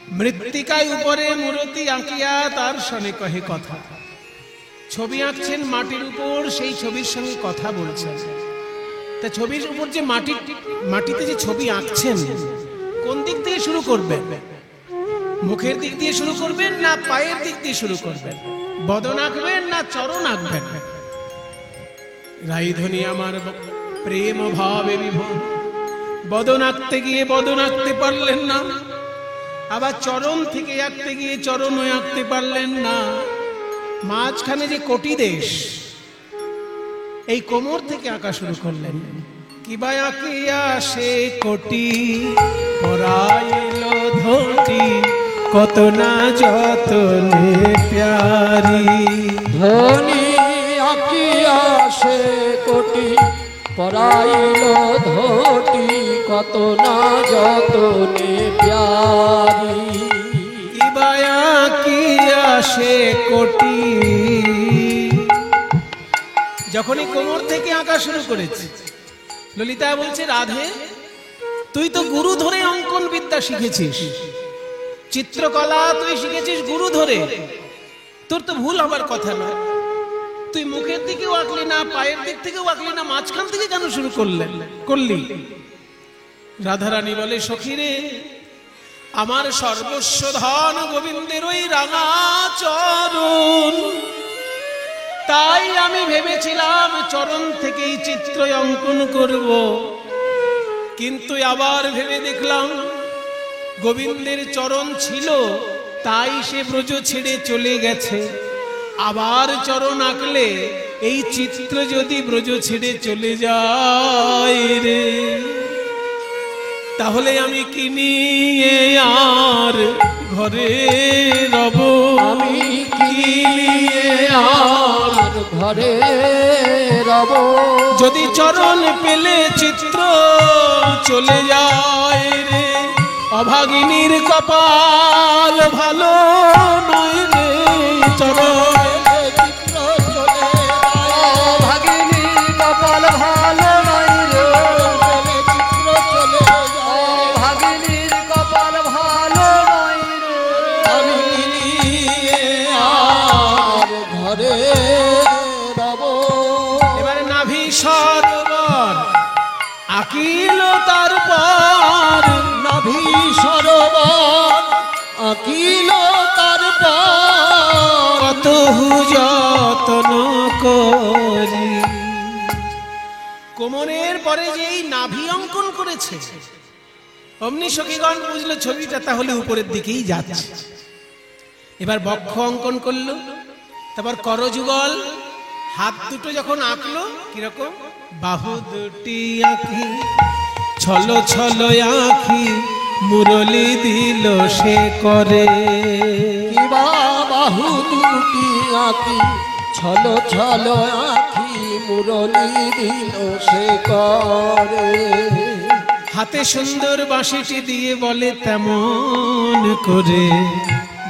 মৃত্তিকায় উপরে মূর্তি আঁকিয়া তার সঙ্গে কহে কথা। ছবি আঁকছেন মাটির উপর, সেই ছবির সঙ্গে কথা বলছেন। তা ছবির উপর যে মাটিতে যে ছবি আঁকছেন, কোন দিক থেকে শুরু করবেন? মুখের দিক দিয়ে শুরু করবেন না পায়ের দিক দিয়ে শুরু করবেন? বদন আঁকবেন না চরণ আঁকবেন? রাইধনী আমার প্রেম ভাবে বিভোর, বদন আঁকতে গিয়ে বদন আঁকতে পারলেন না, আবার চরণ থেকে আঁকতে গিয়ে চরণও আঁকতে পারলেন না। মাঝখানে যে কোটি দেশ, এই কোমর থেকে আঁকা শুরু করলেন। কিবা আঁকিয়া সে কোটি পরাইল ধটি, কত না যতনে প্যারি। ধনী আঁকিয়া সে কোটি পরাইল ধটি, কত না যতনে প্যারি। কিবা আঁকিয়া সে কোটি, যখনই কোমর থেকে আঁকা শুরু করেছে, ললিতা বলছে রাধে তুই তো গুরু ধরে অঙ্কন বিদ্যা শিখেছিস, চিত্রকলা তুই শিখেছিস গুরু ধরে, তোর তো ভুল হবার কথা না। তুই মুখের দিকেও আঁকলি না, পায়ের দিক থেকেও আঁকলি না, মাঝখান থেকে কেন শুরু করলি? রাধারানী বলে সখী রে, আমার সর্বস্ব ধন গোবিন্দের ওই রাঙা চরণ, তাই আমি ভেবেছিলাম চরণ থেকেই চিত্র অঙ্কন করব, কিন্তু আবার ভেবে দেখলাম গোবিন্দের চরণ ছিল, তাই সে ব্রজ ছেড়ে চলে গেছে। আবার চরণ আঁকলে এই চিত্র যদি ব্রজ ছেড়ে চলে যায় রে, তাহলে আমি কি নিয়ে আর ঘরে রব? আমি কি নিয়ে আর ঘরে রব? যদি চরণ পেলে চিত্র চলে যায় রে, অভাগিনীর কপাল ভালো নয় রে। চরণ চিত্র চলে যায়, ভাগিনীর কপাল ভালো নয় রে। চিত্র চলে যায়, ভাগিনীর কপাল ভালো নয় রে। আমি নিয়ে আর ঘরে রব। এবারে নাভি সরোবর আঁকিল তারপর, নাভি সরোবর আঁকিল তারপর, কত যত্ন করি। কোমরের পরে যে এই নাভি অঙ্কন করেছে, অমনি সখীগণ বুঝলো ছবিটা তাহলে উপরের দিকেই যাচ্ছে। এবার বক্ষ অঙ্কন করলো, তারপর করযুগল, হাত দুটো যখন আঁকলো কিরকম, বাহু দুটি আঁকি ছল ছল আঁকি, মুরলি দিল সে করে। কিবা বাহু দুটি আঁকি ছল ছল আঁকি, মুরলি দিল সে করে। হাতে সুন্দর বাঁশিটি দিয়ে বলে তেমন করে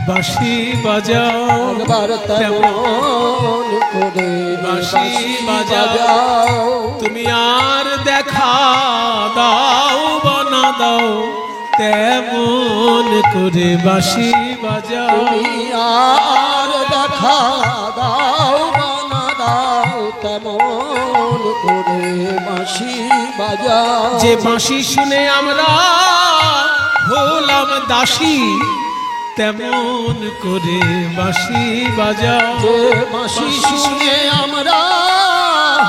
বাঁশি বাজাও, একবার তেমন করে বাঁশি বাজাও। তুমি আর দেখা দাও বানা দাও, তেমন করে বাঁশি বাজাও। তুমি আর দেখা দাও বানা দাও, তেমন করে বাঁশি বাজাও। যে বাঁশি শুনে আমরা হলাম দাসী, তেমন করে বাঁশি বাজাও। যে বাঁশি শুনে আমরা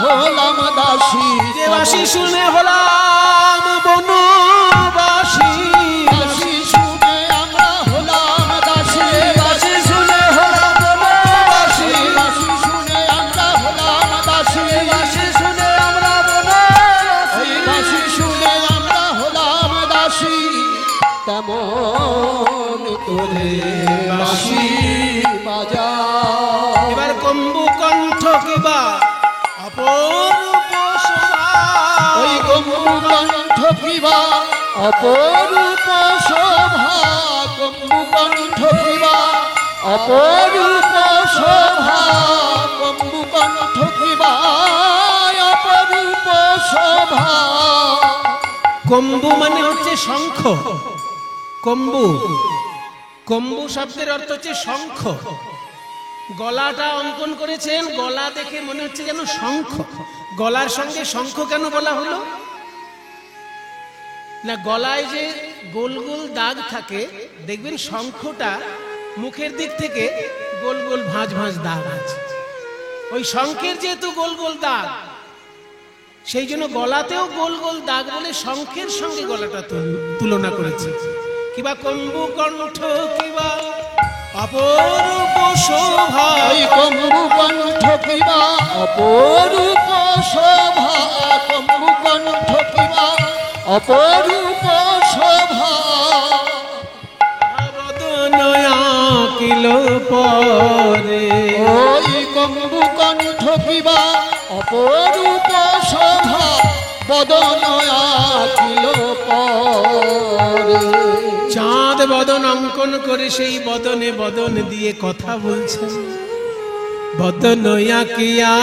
হলাম দাসী, যে বাঁশি শুনে হলাম বনবাসী, বাঁশি শুনে আমরা হলাম দাসী। বাঁশি শুনে হলাম বনবাসী, বাঁশি শুনে আমরা হলাম দাসী। বাঁশি শুনে আমরা বনবাসী, বাঁশি শুনে আমরা হলাম দাসী। তেমন করে বাঁশি বাজাও। এবার কম্বু কণ্ঠ কিবা অপরূপ শোভা, ওই কম্বুকণ্ঠ কিবা অপরূপ শোভা, কম্বুকণ্ঠ কিবা অপরূপ শোভা, কম্বুকণ্ঠ কিবা অপরূপ শোভা। কম্বু মানে হচ্ছে শঙ্খ, কম্বু কম্বু শব্দের অর্থ হচ্ছে শঙ্খ। গলাটা অঙ্কন করেছেন, গলা দেখে মনে হচ্ছে যেন শঙ্খ। গলার সঙ্গে শঙ্খ কেন বলা হলো না? গলায় যে গোল গোল দাগ থাকে, দেখবেন শঙ্খটা মুখের দিক থেকে গোল গোল ভাঁজ ভাঁজ দাগ আছে। ওই শঙ্খের যেহেতু গোল গোল দাগ, সেই জন্য গলাতেও গোল গোল দাগ বলে শঙ্খের সঙ্গে গলাটা তুলনা করেছে। কিবা কম্বু কণ্ঠ, কিবা অপরূপ শোভা, কম্বু কণ্ঠ কিবা অপরূপ শোভা, কম্বু কণ্ঠ কিবা অপরূপ শোভা, বদনয়া কিলো পরে। ওই কম্বু কণ্ঠ কিবা অপরূপ শোভা, বদনয়া কিলো পরে। চাঁদ বদন অঙ্কন করে সেই বদনে বদন দিয়ে কথা বলছেন। বদনয়া কিয়া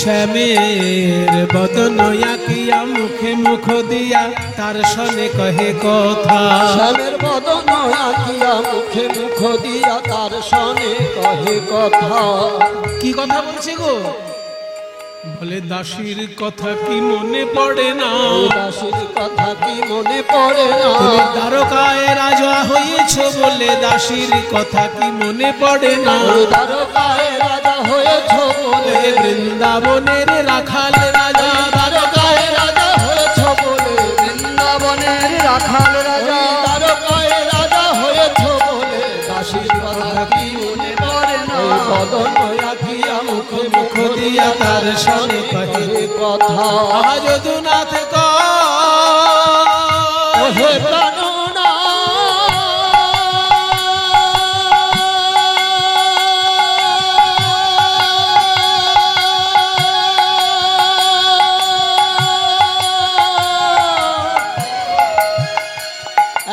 শ্যামের বদনয়া কিয়া, মুখে মুখ দিয়া তার সনে কহে কথা। শ্যামের বদনয়া কিয়া, মুখে মুখ দিয়া তার সনে কহে কথা। কি কথা বলছে গো? বলে দাসীর কথা কি মনে পড়ে না? দাসীর কথা কি মনে পড়ে না? তুমি দ্বারকায় রাজা হয়েছ বলে দাসীর কথা কি মনে পড়ে না? দ্বারকায় রাজা হয়েছ বলে, বৃন্দাবনের রাখাল রাজা, দ্বারকায় রাজা হয়েছ বলে, বৃন্দাবনের রাখাল রাজা, দ্বারকায় রাজা হয়েছ বলে, দাসীর কথা কি মনে পড়ে না? বদনয়া কিয়া, মুখে মুখ দিয়া তার সনে কহে কথা। যদুনাথ ওহে প্রাণনা,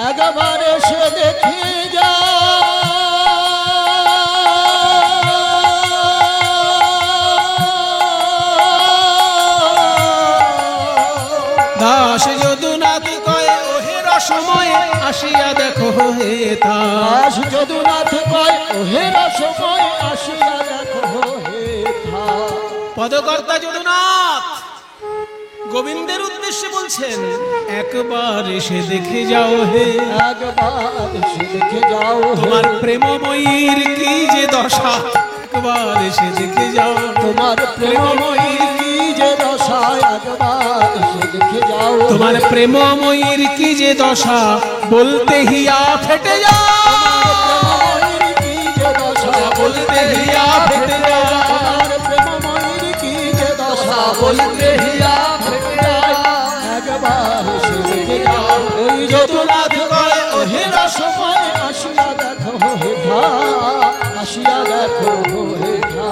একবার এসে দেখি যা, দাস যদুনাথ কয় ওহে রসময় আসিয়া দেখো হে তা। দাস যদুনাথ কয় ওহে রসময় আসিয়া দেখো হে থা। পদকর্তা যদুনাথ গোবিন্দের উদ্দেশ্যে বলছেন, একবার এসে দেখে যাও হে, একবার এসে দেখে যাও তোমার প্রেমময়ীর কি যে দশা। একবার এসে দেখে যাও, তোমার প্রেমময়ীর কি যে দশা, একবার এসে দেখে যাও। তোমার প্রেমময়ীর কি যে দশা, বলতে হিয়া ফেটে যায়, প্রেমময়ীর কি যে দশা, বলতে হিয়া ফেটে যায়। তোমার প্রেমময়ীর কি যে দশা, বলতে হিয়া ফেটে যায়। একবার এসে দেখে যাও। ওই যদুনাথ কয় ওহে রসময় আসিয়া দেখো হে ধা, আসিয়া দেখো হে ধা।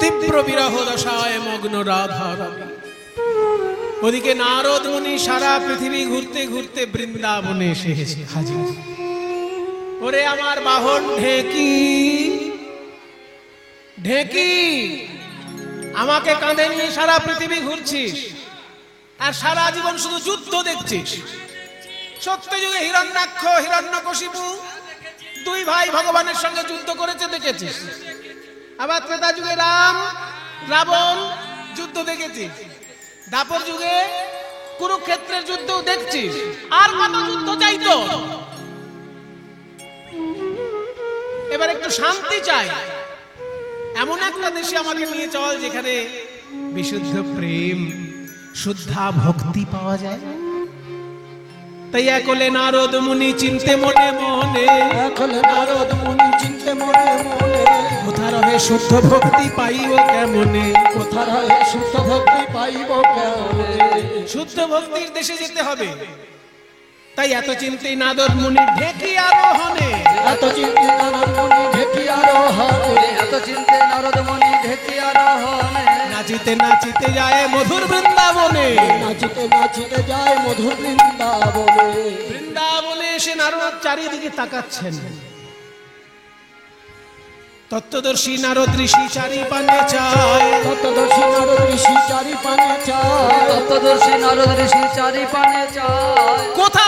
তীব্র বিরহ দশায় মগ্ন রাধা রানী। ওদিকে নারদ মুনি সারা পৃথিবী ঘুরতে ঘুরতে বৃন্দাবনে এসেছে হাজির। ওরে আমার বাহন ঢেকি, ঢেকি, আমাকে কাঁধে নিয়ে সারা পৃথিবী ঘুরছিস আর সারা জীবন শুধু যুদ্ধ দেখছিস। সত্য যুগে হিরণ্যাক্ষ হিরণ্যকশিপু দুই ভাই ভগবানের সঙ্গে যুদ্ধ করেছে দেখেছিস। আবার ত্রেতা যুগে রাম রাবণ যুদ্ধ দেখেছিস। দাপর যুগে কুরুক্ষেত্রের যুদ্ধ দেখছিস। আর কত যুদ্ধ চাইতো? এবার একটু শান্তি চাই। এমন একটা দেশে আমাকে নিয়ে চল যেখানে বিশুদ্ধ প্রেম, শুদ্ধা ভক্তি পাওয়া যায়। তাই একলে নারদ মুনি চিনতে মনে মনে, একলে নারদ মুনি চিনতে মনে মনে, কোথা রহে শুদ্ধ ভক্তি পাইব কেমনে, কোথা রহে শুদ্ধ ভক্তি পাইব কেমনে। শুদ্ধ ভক্তির দেশে যেতে হবে। তাই এত চিন্তে নারদ মুনি ঢেকি আরোহণে, এত চিন্তে নারদ মুনি ঢেকি আরোহণে, এত চিন্তে নারদ মুনি ঢেকি আরোহণে, নাচিতে নাচিতে যায় মধুর বৃন্দাবনে, নাচিতে নাচিতে যায় মধুর বৃন্দাবনে। বৃন্দাবনে এসে নারদ চারিদিকে তাকাচ্ছেন। তত্ত্বদর্শী নারদ ঋষি চারি পানে চায়, তত্ত্বদর্শী নারদ ঋষি চারি পানে চায়, তত্ত্বদর্শী নারদ ঋষি চারি পানে চায়। কোথা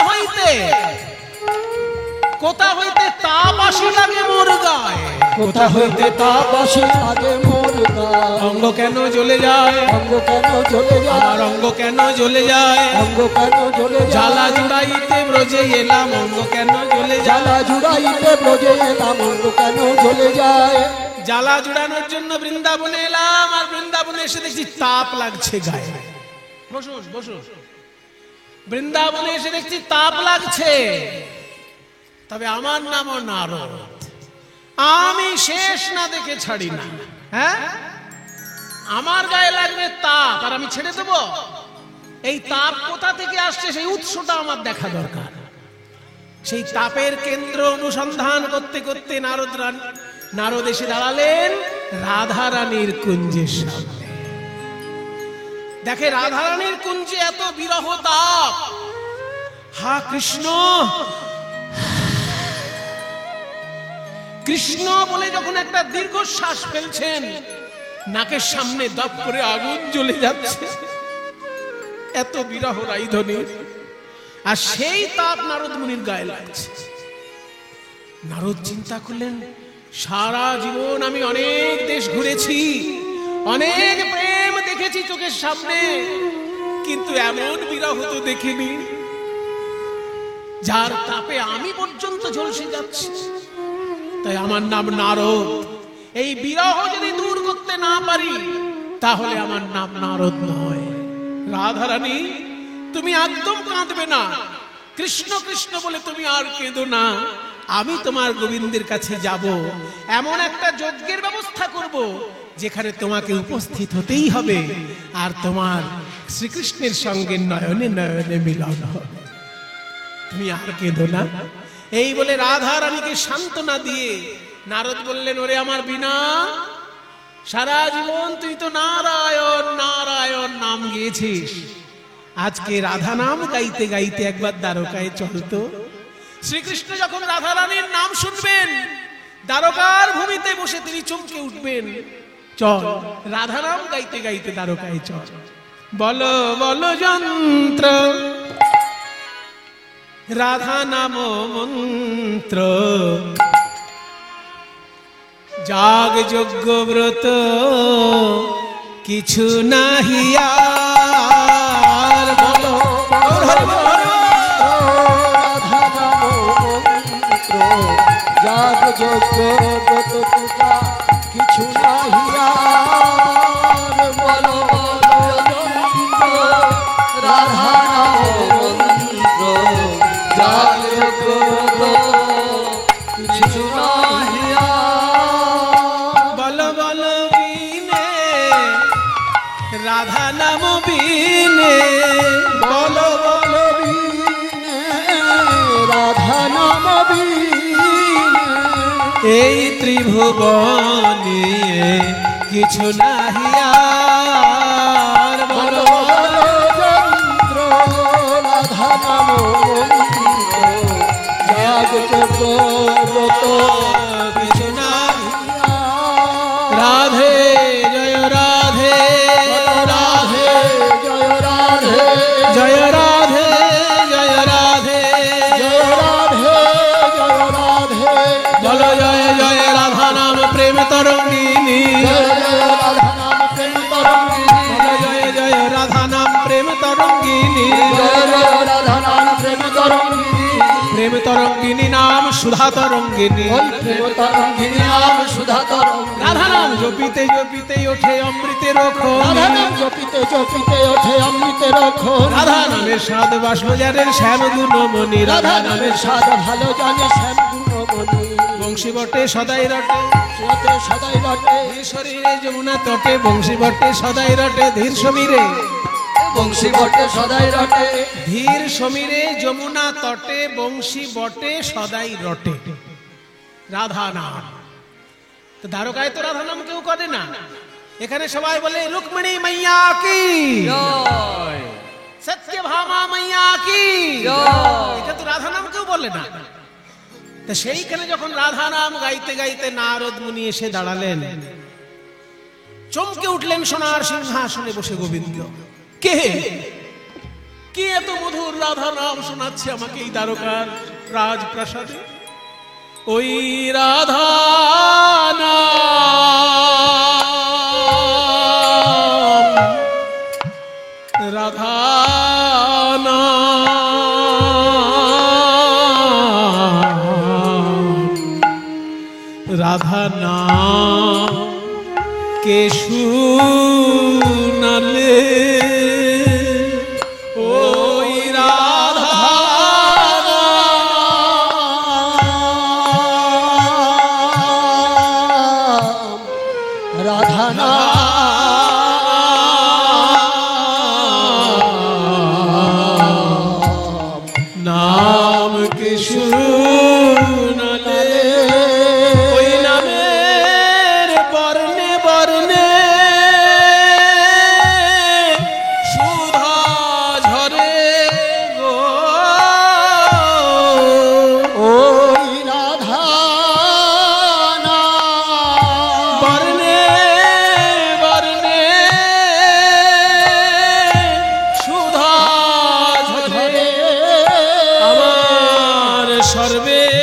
হইতে তাপ আসি লাগে মোর গায়ে, কোথা হইতে তাপ আসি লাগে মোর গায়ে, অঙ্গ কেন জ্বলে যায়, অঙ্গ কেন জ্বলে যায়, আমার অঙ্গ কেন জ্বলে যায়, অঙ্গ কেন জ্বলে যায়, জ্বালা জুড়াইতে ব্রজে এলাম অঙ্গ কেন জ্বলে যায়, জ্বালা জুড়াইতে ব্রজে এলাম অঙ্গ কেন জ্বলে যায়। জ্বালা জুড়ানোর জন্য বৃন্দাবনে এলাম, আর বৃন্দাবনে এসে দেখছি তাপ লাগছে গায়ে। বসুন বসুন, বৃন্দাবনে এসে দেখছি তাপ লাগছে। তবে আমার নামও নারদ, আমি শেষ না দেখে ছাড়ি না। হ্যাঁ, আমার গায়ে লাগবে তাপ আর আমি ছেড়ে দেব? এই তাপ কোথা থেকে আসছে সেই উৎসটা আমার দেখা দরকার। সেই তাপের কেন্দ্র অনুসন্ধান করতে করতে নারদ এসে দাঁড়ালেন রাধা রানীর কুঞ্জের সামনে। দেখে রাধা রানীর কুঞ্জে এত বিরহ তাপ। হা কৃষ্ণ কৃষ্ণ বলে যখন একটা দীর্ঘশ্বাস ফেলছেন, নাকের সামনে দপ করে আগুন জ্বলে যাচ্ছে, এত বিরহ রাইধনির। আর সেই তাপ নারদ মুনির গায়ে লাগছে। নারদ চিন্তা করলেন, সারা জীবন আমি অনেক দেশ ঘুরেছি, অনেক প্রেম দেখেছি চোখের সামনে, কিন্তু এমন বিরহ তো দেখিনি যার তাপে আমি পর্যন্ত ঝলসে যাচ্ছি। তাই আমার নাম নারদ। এই বিরহ যদি দূর করতে না পারি তাহলে আমার নাম নারদ নয়। রাধারানী, তুমি একদম কাঁদবে না, কৃষ্ণ কৃষ্ণ বলে তুমি আর কেঁদো না। আমি তোমার গোবিন্দের কাছে যাব, এমন একটা যজ্ঞের ব্যবস্থা করব যেখানে তোমাকে উপস্থিত হতেই হবে, আর তোমার শ্রীকৃষ্ণের সঙ্গে নয়নে নয়নে মিলন হবে। তুমি আর কেঁদো না। এই বলে রাধা রানীকে সান্ত্বনা দিয়ে নারদ বললেন, ওরে আমার বিনা, সারা জীবন তুই তো নারায়ণ নারায়ণ নাম গেয়েছিস, আজকে রাধা নাম গাইতে গাইতে একবার দ্বারকায় চলতো। শ্রীকৃষ্ণ যখন রাধা রানীর নাম শুনবেন, দ্বারকার ভূমিতে বসে তিনি চমকে উঠবেন। চল রাধা নাম গাইতে গাইতে দ্বারকায় চল। বলো বলো যন্ত্র রাধা নাম মন্ত্র, জাগ যজ্ঞ ব্রত কিছু নাহি আর। বলো রাধা নাম মন্ত্র, জাগ যজ্ঞ ব্রত পূজা কিছু নাহি আর। বলো যন্ত্র রাধা নাম মন্ত্র, জাগ যজ্ঞ ব্রত কিছু নাহি আর। বলো বলো বিনে রাধা নাম বিনে, বলো বলো বিনে রাধা নাম বিনে, এই ত্রিভুবনে কিছু নাহি আর। বলো বলো যন্ত্র রাধা নাম মন্ত্র, জাগ যজ্ঞ ব্রত কিছু নাহি আর। রাধে জয় রাধে রাধে জয় রাধে জয় রাধে জয় রাধে জয় রাধে জয় রাধে, বলো জয় জয় রাধা নাম প্রেম তরঙ্গিনী, জয় জয় রাধা নাম প্রেম তরঙ্গিনী, বলো জয় জয় রাধা নাম প্রেম তরঙ্গিনী, জয় জয় রাধা নাম প্রেম তরঙ্গিনী, প্রেম তরঙ্গিনী নাম সুধা তরঙ্গিনী। ওই প্রেম তরঙ্গিনী নাম সুধা তরঙ্গিনী, রাধা নাম জপিতে জপিতে ওঠে অমৃতের রাধা খনি, নাম জপিতে জপিতে ওঠে অমৃতের খনি, রাধা নামের স্বাদ বাষ্পজারের শ্যাম গুণমণি, রাধা নামের স্বাদ ভালো জানে শ্যাম গুণমণি, বংশী বটে সদাই রটে রটে সদাই রটে, ধীর শরীরে যমুনা তটে, বংশী বটে সদাই রটে ধীর সমীরে, বংশী বটে সদাই রটে, ধীর সমীরে যমুনা তটে, বংশী বটে সদাই রটে। রাধা নাম তো দ্বারকায় তো রাধা নাম কেউ করে না, এখানে সবাই বলে রুক্মিণী মাইয়া কি জয় সত্যভামা মাইয়া কি, জয়। এটা তো রাধা নাম কেউ বলে না। তা সেইখানে যখন রাধা নাম গাইতে গাইতে নারদ মুনি এসে দাঁড়ালেন, চমকে উঠলেন সোনার সিংহাসনে বসে গোবিন্দ। কে কে এত মধুর রাধা নাম শোনাচ্ছে আমাকে এই দ্বারকার রাজপ্রাসাদে? ওই রাধা নাম, রাধা নাম, রাধা নাম কে শুনালে ওই রাধা রাধা নাম কে শুনালে ওই নামের বর্ণে বর্ণে সুধা ঝরে গো। ওই রাধা বর্ণে বর্ণে সুধা ঝরে আমার সর্বেন্দ্রিয়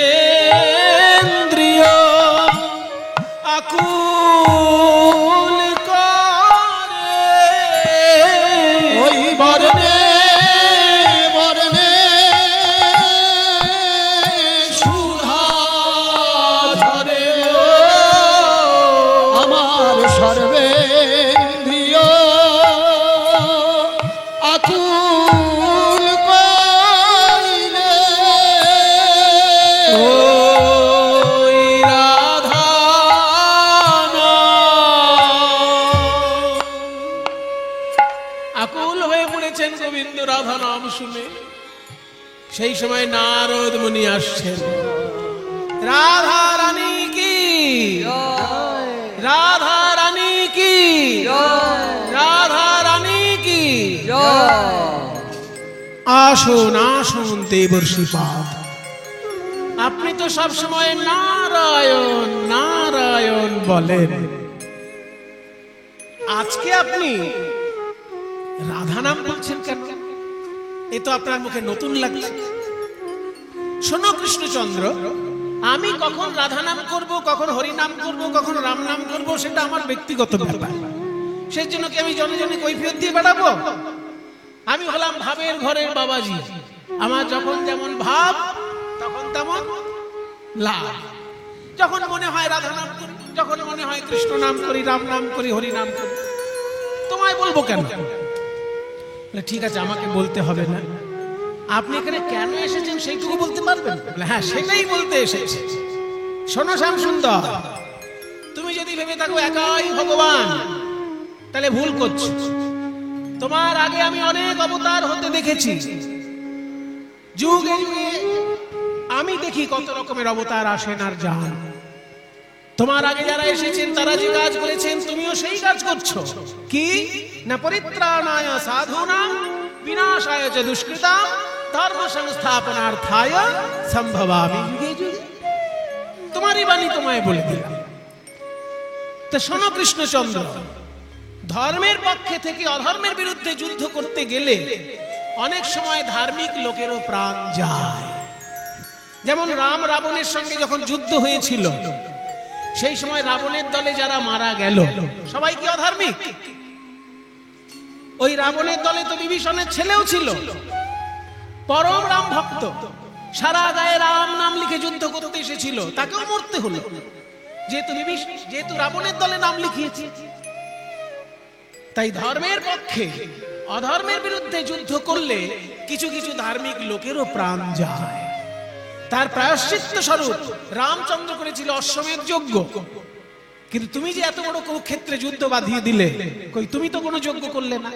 আকুল করে। ওই বর্ণে বর্ণে সুধা ঝরে আমার সর্বেন্দ্রিয় আকুল করিলে ওই রাধা আকুল হয়ে পড়েছেন গোবিন্দ রাধা নাম শুনে। সেই সময় নারদ মুনি আসছেন। রাধা রানী কি, রাধা রানী কি, রাধা রানী কি। আসুন আসুন দেবর্ষিপাদ, আপনি তো সব সময় নারায়ণ নারায়ণ বলেন, আজকে আপনি রাধা নাম বলছেন কেন? এ তো আপনার মুখে নতুন লাগছে। শোনো কৃষ্ণচন্দ্র, আমি কখন রাধা নাম করব, কখন হরি নাম করব, কখন রাম নাম করব, সেটা আমার ব্যক্তিগত ব্যাপার। সেই জন্য কি আমি জনে জনে কৈফিয়ত দিয়ে বেড়াবো? আমি হলাম ভাবের ঘরের বাবাজি। আমার যখন যেমন ভাব তখন তেমন লাভ। যখন মনে হয় রাধা নাম করি, যখন মনে হয় কৃষ্ণ নাম করি, রাম নাম করি, হরি নাম করি। তোমায় বলবো কেন? ঠিক আছে, আমাকে বলতে হবে না। আপনি এখানে কেন এসেছেন সেইটুকু বলতে পারবেন? হ্যাঁ, সেটাই বলতে এসেছি। শোনো শ্যামসুন্দর, তুমি যদি ভেবে থাকো একাই ভগবান, তাহলে ভুল করছো। তোমার আগে আমি অনেক অবতার হতে দেখেছি। যুগে যুগে আমি দেখি কত রকমের অবতার আসেন আর যান। তোমার আগে যারা এসেছেন তারা যে কাজ করেছেন, তুমিও সেই কাজ করছো। কি না, পরিত্রাণায় সাধুনাং বিনাশায় চ দুষ্কৃতাং ধর্ম সংস্থাপনার্থায় সম্ভবামি যুগে যুগে। তোমারই বাণী তোমায় বলে দিলাম। তো শোনো কৃষ্ণচন্দ্র, ধর্মের পক্ষে থেকে অধর্মের বিরুদ্ধে যুদ্ধ করতে গেলে অনেক সময় ধার্মিক লোকেরও প্রাণ যায়। যেমন রাম রাবণের সঙ্গে যখন যুদ্ধ হয়েছিল, সেই সময় রাবণের দলে যারা মারা গেল সবাই কি অধার্মিক? ওই রাবণের দলে তো বিভীষণের ছেলেও ছিল, পরম রাম ভক্ত, সারা গায়ে রাম নাম লিখে যুদ্ধ করতে এসেছিল, তাকেও মরতে হলো যেহেতু রাবণের দলে নাম লিখিয়েছে। তাই ধর্মের পক্ষে অধর্মের বিরুদ্ধে যুদ্ধ করলে কিছু কিছু ধার্মিক লোকেরও প্রাণ যায়। তার প্রায়শ্চিত্ত স্বরূপ রামচন্দ্র করেছিল অশ্বমেধ যজ্ঞ। কিন্তু তুমি যে এত বড় কুরুক্ষেত্রে যুদ্ধ বাঁধিয়ে দিলে, কই তুমি তো কোনো যজ্ঞ করলে না।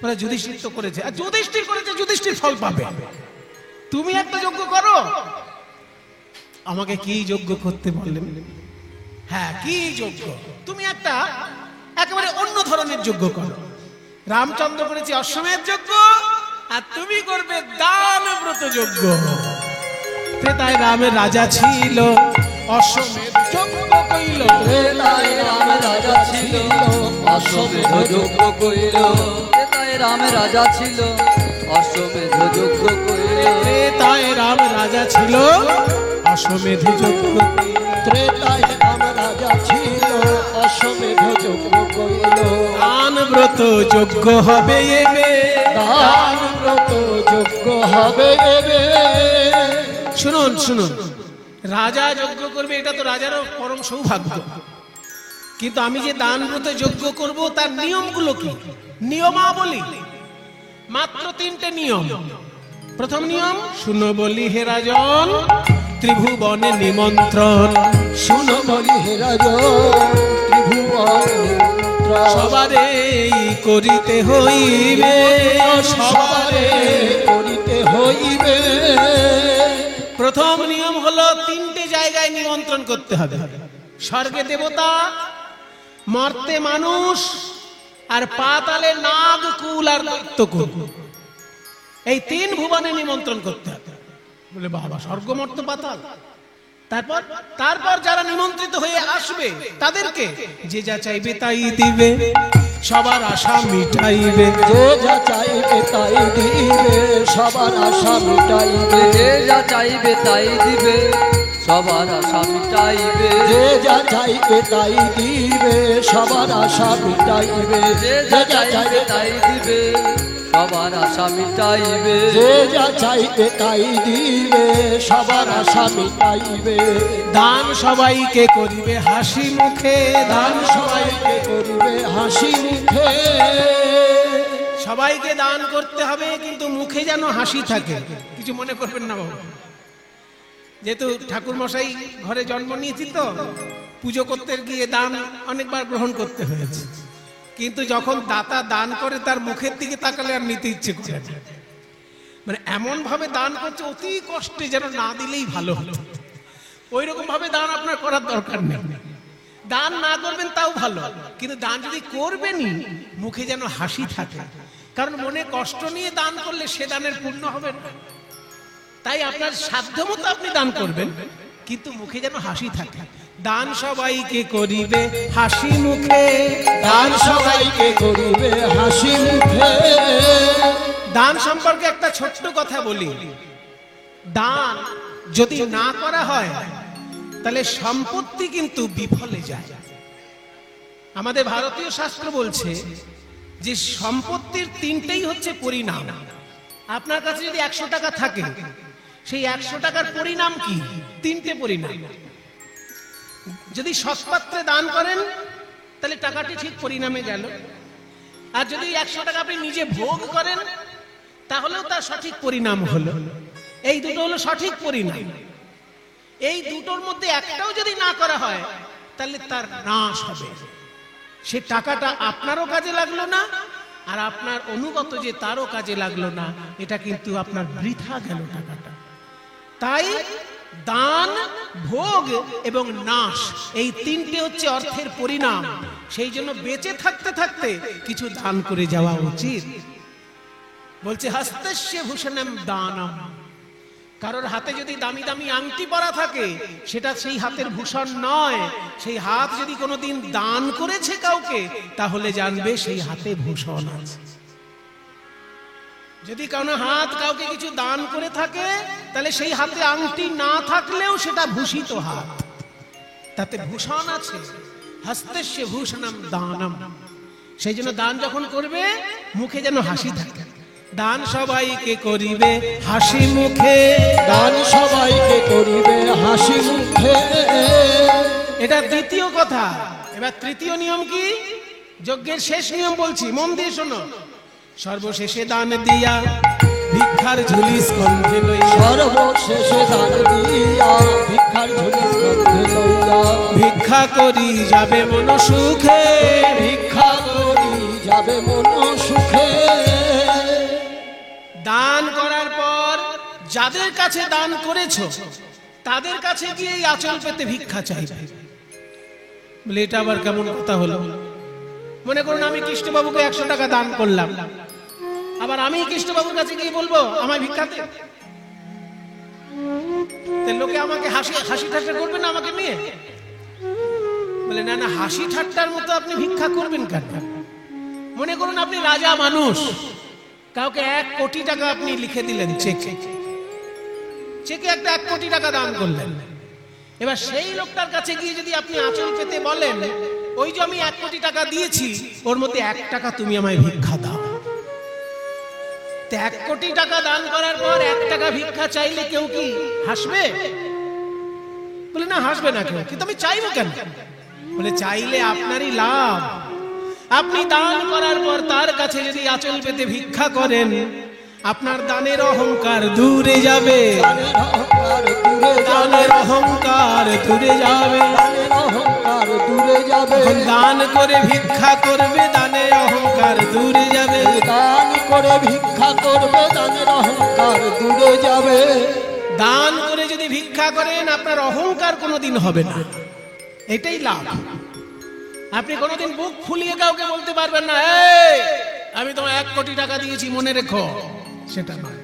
মানে যুধিষ্ঠির তো করেছে, আর যুধিষ্ঠির করেছে, যুধিষ্ঠির ফল পাবে। তুমি একটা যজ্ঞ করো। আমাকে কি যজ্ঞ করতে বললেন? হ্যাঁ, কি যজ্ঞ? তুমি একটা একেবারে অন্য ধরনের যজ্ঞ করো। রামচন্দ্র করেছে অশ্বমেধ যজ্ঞ, আর তুমি করবে দান ব্রত যজ্ঞ। ত্রেতায় রামের রাজা ছিল অশ্বমেধ যজ্ঞ কইল। ত্রেতায় রাম রাজা ছিল অশ্বমেধ যজ্ঞ কইল। ত্রেতায় রাম রাজা ছিল অশ্বমেধ যজ্ঞ কইল। ত্রেতায় রাম রাজা ছিল অশ্বমেধ যজ্ঞ কইল। ত্রেতায় রাম রাজা ছিল অশ্বমেধ যজ্ঞ কইল। দান ব্রত যজ্ঞ হবে এবে। দান ব্রত যজ্ঞ হবে এবে। শুনুন শুনুন, রাজা যজ্ঞ করবে এটা তো রাজারও পরম সৌভাগ্য, কিন্তু আমি যে দান ব্রত যজ্ঞ করব তার নিয়মগুলো কি? নিয়মাবলী মাত্র 3টে নিয়ম। প্রথম নিয়ম, শুনো বলি হে রাজন ত্রিভুবনে নিমন্ত্রণ। শুনো বলি হে রাজন ত্রিভুবন নিমন্ত্রণ। সবারে করিতে হইবে, সবারে করিতে হইবে। প্রথম নিয়ম হলো 3টে জায়গায় নিমন্ত্রণ করতে হবে। স্বর্গে দেবতা, মর্তে মানুষ, আর পাতালে নাগ, কুল আর দৈত্যকুল। এই 3 ভুবনে নিমন্ত্রণ করতে হবে। বলে বাবা, স্বর্গ মর্ত পাতাল? তারপর তারপর যারা নিমন্ত্রিত হয়ে আসবে তাদেরকে যে যা চাইবে তাই দিবে, সবার আশা মিটাইবে। যে যা চাইবে তাই দিবে, সবার আশা মিটাইবে। যে যা চাইবে তাই দিবে, সবার আশা মিটাইবে। যে যা চাইবে তাই দিবে, সবার আশা মিটাইবে। যে যা চাইবে তাই দিবে, সবার আশা মিটাইবে। যে যা চাইবে তাই দিবে, সবার আশা মিটাইবে। দান সবাইকে করিবে হাসি মুখে। দান সবাইকে করিবে হাসি মুখে। সবাইকে দান করতে হবে, কিন্তু মুখে যেন হাসি থাকে। কিছু মনে করবেন না বাবু, যেহেতু ঠাকুর মশাই ঘরে জন্ম নিয়েছি তো পুজো করতে গিয়ে দান অনেকবার গ্রহণ করতে হয়েছে, কিন্তু যখন দাতা দান করে তার মুখের দিকে তাকালে আর নিতে ইচ্ছে করে না। মানে এমন ভাবে দান করছে অতি কষ্টে, যেন না দিলেই ভালো হতো। ওই রকম ভাবে দান আপনার করার দরকার নেই। দান না করবেন তাও ভালো, কিন্তু দান যদি করবেনই মুখে যেন হাসি থাকে, কারণ মনে কষ্ট নিয়ে দান করলে সে দানের পূর্ণ হবে না। তাই আপনার সাধ্য মতো আপনি দান করবেন, কিন্তু মুখে যেন হাসি থাকে। দান সবাইকে করিবে হাসি মুখে। দান সবাইকে করিবে হাসি মুখে। দান সম্পর্কে একটা ছোট্ট কথা বলি। দান যদি না করা হয় তাহলে সম্পত্তি কিন্তু বিফলে যায়। আমাদের ভারতীয় শাস্ত্র বলছে যে সম্পত্তির 3টেই হচ্ছে পরিণাম। আপনার কাছে যদি 100 টাকা থাকে, সেই 100 টাকার পরিণাম কি? 3টে পরিণাম। যদি সৎপাত্রে দান করেন তাহলে টাকাটি ঠিক পরিণামে গেল, আর যদি 100 টাকা আপনি নিজে ভোগ করেন তাহলেও তার সঠিক পরিণাম হলো। এই দুটো হলো সঠিক পরিণাম। এই দুটোর মধ্যে একটাও যদি না করা হয় তাহলে তার নাশ হবে। সে টাকাটা আপনারও কাজে লাগলো না, আর আপনার অনুগত যে তারও কাজে লাগলো না। এটা কিন্তু আপনার বৃথা গেল টাকাটা। তাই দান, ভোগ এবং নাশ, এই 3টে হচ্ছে অর্থের পরিণাম। সেই জন্য বেঁচে থাকতে থাকতে কিছু দান করে যাওয়া উচিত। বলছে হস্তস্য ভূষণম দানম। কারোর হাতে যদি দামি দামি আংটি পরা থাকে, সেটা সেই হাতের ভূষণ নয়। সেই হাত যদি কোনোদিন দান করেছে কাউকে, তাহলে জানবে সেই হাতে ভূষণ আছে। যদি কোনো হাত কাউকে কিছু দান করে থাকে, তাহলে সেই হাতে আংটি না থাকলেও সেটা ভূষিত হাত, তাতে ভূষণ আছে। হস্তস্য ভূষণম দানম। সেই জন্য দান যখন করবে মুখে যেন হাসি থাকে। দান সবাইকে করিবে হাসি মুখে। দান সবাইকে করিবে হাসি মুখে। এটা দ্বিতীয় কথা। এবার তৃতীয় নিয়ম কি? যজ্ঞের শেষ নিয়ম বলছি, মন দিয়ে শোনো। সর্বশেষে দান দিয়া ভিক্ষার ঝুলি স্কন্ধে লইয়া। সর্বশেষে দান দিয়া ভিক্ষার ঝুলি স্কন্ধে লইয়া। ভিক্ষা করি যাবে মন সুখে। ভিক্ষা করি যাবে মন সুখে। দান করার পর যাদের কাছে দান করেছো তাদের কাছে গিয়ে এই আঁচল পেতে ভিক্ষা চাইবে। বলে এটা আবার কেমন কথা হলো? মনে করুন আমি কৃষ্ণবাবুকে 100 টাকা দান করলাম, আবার আমি কৃষ্ণবাবুর কাছে গিয়ে বলবো আমায় ভিক্ষা দে। লোকে আমাকে হাসি ঠাট্টা করবে না আমাকে নিয়ে? বলে না না, হাসি ঠাট্টার মতো আপনি ভিক্ষা করবেন কেন? মনে করুন আপনি রাজা মানুষ, কাউকে 1 কোটি টাকা আপনি লিখে দিলেন চেকে একটা 1 কোটি টাকা দান করলেন। এবার সেই লোকটার কাছে গিয়ে যদি আপনি আঁচল পেতে বলেন, ওই যে আমি 1 কোটি টাকা দিয়েছি, ওর মধ্যে 1 টাকা তুমি আমায় ভিক্ষা দাও। 1 কোটি টাকা দান করার পর 1 টাকা ভিক্ষা চাইলে কেউ কি হাসবে? বলে না, হাসবে না কেউ, কিন্তু আমি চাইবো কেন? বলে চাইলে আপনারই লাভ। আপনি দান করার পর তার কাছে যদি আঁচল পেতে ভিক্ষা করেন, আপনার দানের অহংকার দূরে যাবে, দানের অহংকার দূরে যাবে, অহংকার দূরে যাবে। দান করে ভিক্ষা করবে, দানের অহংকার দূরে যাবে। দান করে ভিক্ষা করবে, দানের অহংকার দূরে যাবে। দান করে যদি ভিক্ষা করেন, আপনার অহংকার কোনোদিন হবে না, এটাই লাভ। আপনি কোনোদিন বুক ফুলিয়ে কাউকে বলতে পারবেন না, এই আমি তোমায় 1 কোটি টাকা দিয়েছি, মনে রেখো, সেটা নয়।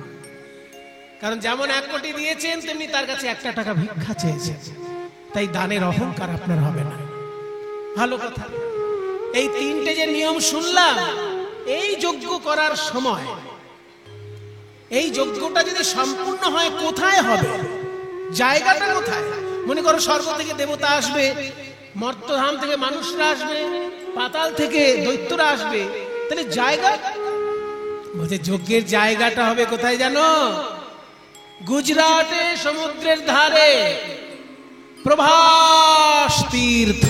কারণ যেমন 1 কোটি দিয়েছেন, তেমনি তার কাছে 1 টাকা ভিক্ষা চেয়েছেন, তাই দানের অহংকার আপনার হবে না। ভালো কথা। এই 3টে যে নিয়ম শুনলাম, এই যজ্ঞ করার সময়, এই যজ্ঞটা যদি সম্পূর্ণ হয়, কোথায় হবে? জায়গাটা কোথায়? মনে করো স্বর্গ থেকে দেবতা আসবে, মর্তধাম থেকে মানুষরা আসবে, পাতাল থেকে দৈত্যরা আসবে, তাহলে জায়গা বলছে যজ্ঞের জায়গাটা হবে কোথায় জানো? গুজরাটে সমুদ্রের ধারে প্রভাস তীর্থ।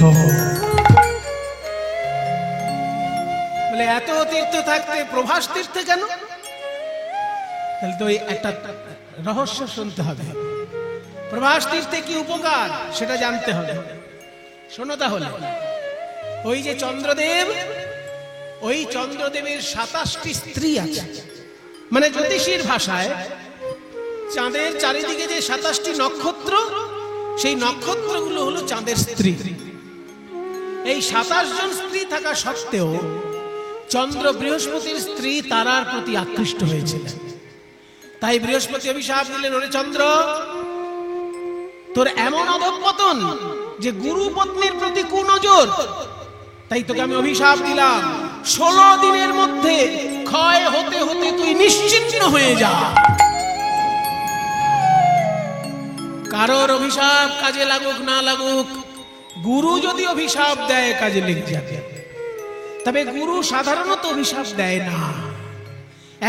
বলে এত তীর্থ থাকতে প্রভাস তীর্থে কেন? তাহলে তো একটা রহস্য শুনতে হবে। প্রভাস তীর্থে কি উপকার সেটা জানতে হবে। শোনো তাহলে, ওই যে চন্দ্রদেব, ওই চন্দ্রদেবের 27টি স্ত্রী আছে। মানে জ্যোতিষীর ভাষায় চাঁদের চারিদিকে যে 27টি নক্ষত্র, সেই নক্ষত্রগুলো হলো চাঁদের স্ত্রী। এই 27 জন স্ত্রী থাকা সত্ত্বেও চন্দ্র বৃহস্পতির স্ত্রী তারার প্রতি আকৃষ্ট হয়েছিলেন। তাই বৃহস্পতি অভিশাপ দিলেন, ওরে চন্দ্র, তোর এমন অধঃপতন যে গুরু পত্নীর প্রতি কুনজর, তাই তোকে আমি অভিশাপ দিলাম, 16 দিনের মধ্যে ক্ষয় হতে হতে তুই নিশ্চিহ্ন হয়ে যা। কারোর অভিশাপ কাজে লাগুক না লাগুক, গুরু যদি অভিশাপ দেয় কাজে লেগে যাবে। তবে গুরু সাধারণত অভিশাপ দেয় না।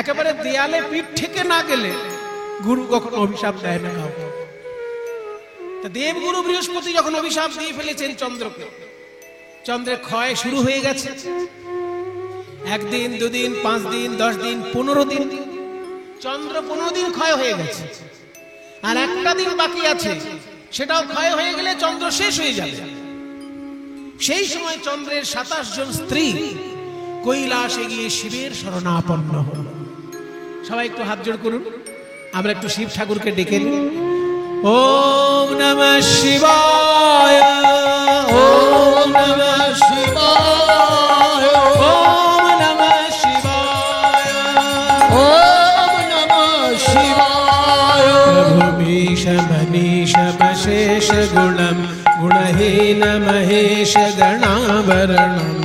একেবারে দেয়ালে পিঠ থেকে না গেলে গুরু কখনো অভিশাপ দেয় না কাউকে। দেবগুরু বৃহস্পতি যখন অভিশাপ দিয়ে ফেলেছেন চন্দ্রকে, চন্দ্রের ক্ষয় শুরু হয়ে গেছে। 1 দিন 2 দিন 5 দিন 10 দিন 15 দিন, চন্দ্র 15 দিন ক্ষয় হয়ে গেছে। আর একটা দিন বাকি আছে, সেটাও ক্ষয় হয়ে গেলে চন্দ্র শেষ হয়ে যাবে। সেই সময় চন্দ্রের 27 জন স্ত্রী কৈলাসে গিয়ে শিবের শরণাপন্ন হল। সবাই একটু হাত জোড় করুন, আমরা একটু শিব ঠাকুরকে ডেকে নিই। ওম নমঃ শিবায়, ওম নমঃ শিবায়, ওম নমঃ শিবায়, ওম নমঃ শিবায়। প্রভুমীশ মনীষ মশেষ গুণম গুণহীন মহেশ গণাবরণম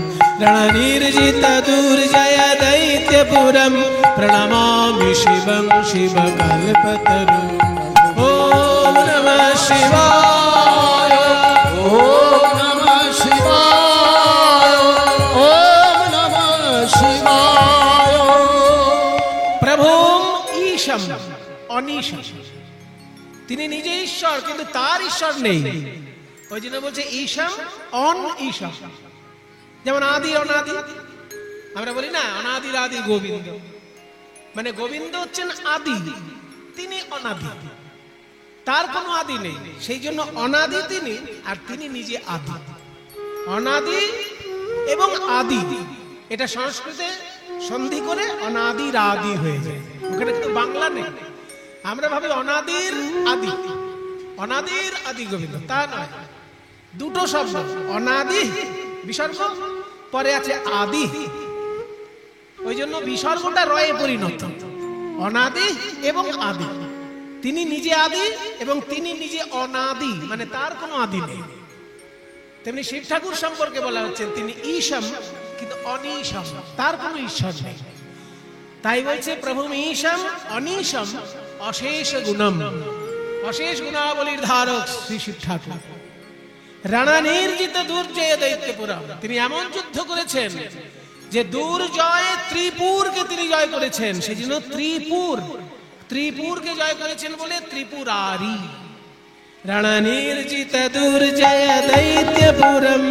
रणनिर्जित दुर्जय दैत्यपुरं प्रणमामि शिवं शिवकल्पतरुं। ॐ नमः शिवाय, ओम नमः शिवाय, ओम नमः शिवाय। प्रभुं ईशं অনিশম, তিনি নিজে ঈশ্বর, কিন্তু তার ঈশ্বর নেই। ওই জন্য বলছে ঈশম অন ঈশম। যেমন আদি অনাদি, আমরা বলি না অনাদির আদি গোবিন্দ, মানে গোবিন্দ হচ্ছেন আদি, তিনি অনাদি, তার কোনো আদি নেই, সেই জন্য অনাদি তিনি, আর তিনি নিজে আদি। অনাদি এবং আদি এটা সংস্কৃতে সন্ধি করে অনাদির আদি হয়ে যায়, ওখানে কিন্তু বাংলা নেই। আমরা ভাবি অনাদির আদি, অনাদির আদি গোবিন্দ, তা নয়। দুটো শব্দ, অনাদি বিসর্গ, পরে আছে আদি, ওই জন্য বিসর্গটা রয়ে পরিণত, অনাদি এবং আদি। তিনি নিজে আদি এবং তিনি নিজে অনাদি, মানে তার কোনো আদি নেই। তেমনি শিব ঠাকুর সম্পর্কে বলা হচ্ছে তিনি ঈশম কিন্তু অনিশম, তার কোনো ঈশ্বর নেই। তাই বলছে প্রভুম ঈশম অনিশম অশেষ গুণম, অশেষ গুণাবলীর ধারক শ্রী শিব ঠাকুর। রানা নির্জিত দুর্জয় দৈত্যপুরম, তিনি এমন যুদ্ধ করেছেন যে দুর্জয় ত্রিপুরকে তিনি জয় করেছেন। সেই জন্য ত্রিপুরকে জয় করেছেন বলে ত্রিপুরারি। রানা নির্জিত দুর্জয় দৈত্যপুরম,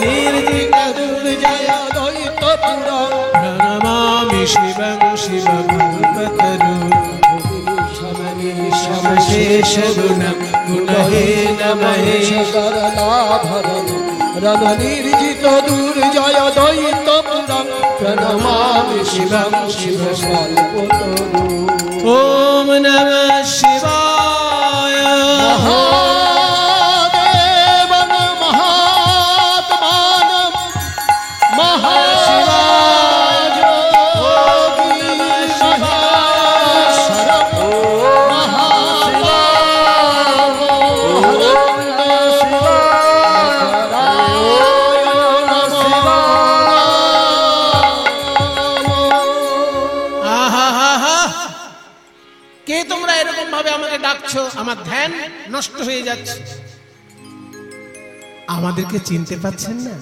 নির্জিত দুর্জয় দৈত্যপুরম প্রণমামি শিবং শিবভূপতরু সমশেষ গুণম গুণহীন মহেশ করলাভরণ রণনির্জিত দুর্জয় দৈত্যপুরম প্রণমামি শিবং শিব স্বল্পতরু। ওম নমঃ শিবায়। মহাদেবং মহাত্মাनं মহাযোগী মহেশ্বরং কে তোমরা এরকম ভাবে আমাকে ডাকছো? আমার ধ্যান নষ্ট হয়ে যাচ্ছে। আমাদেরকে চিনতে পাচ্ছেন না?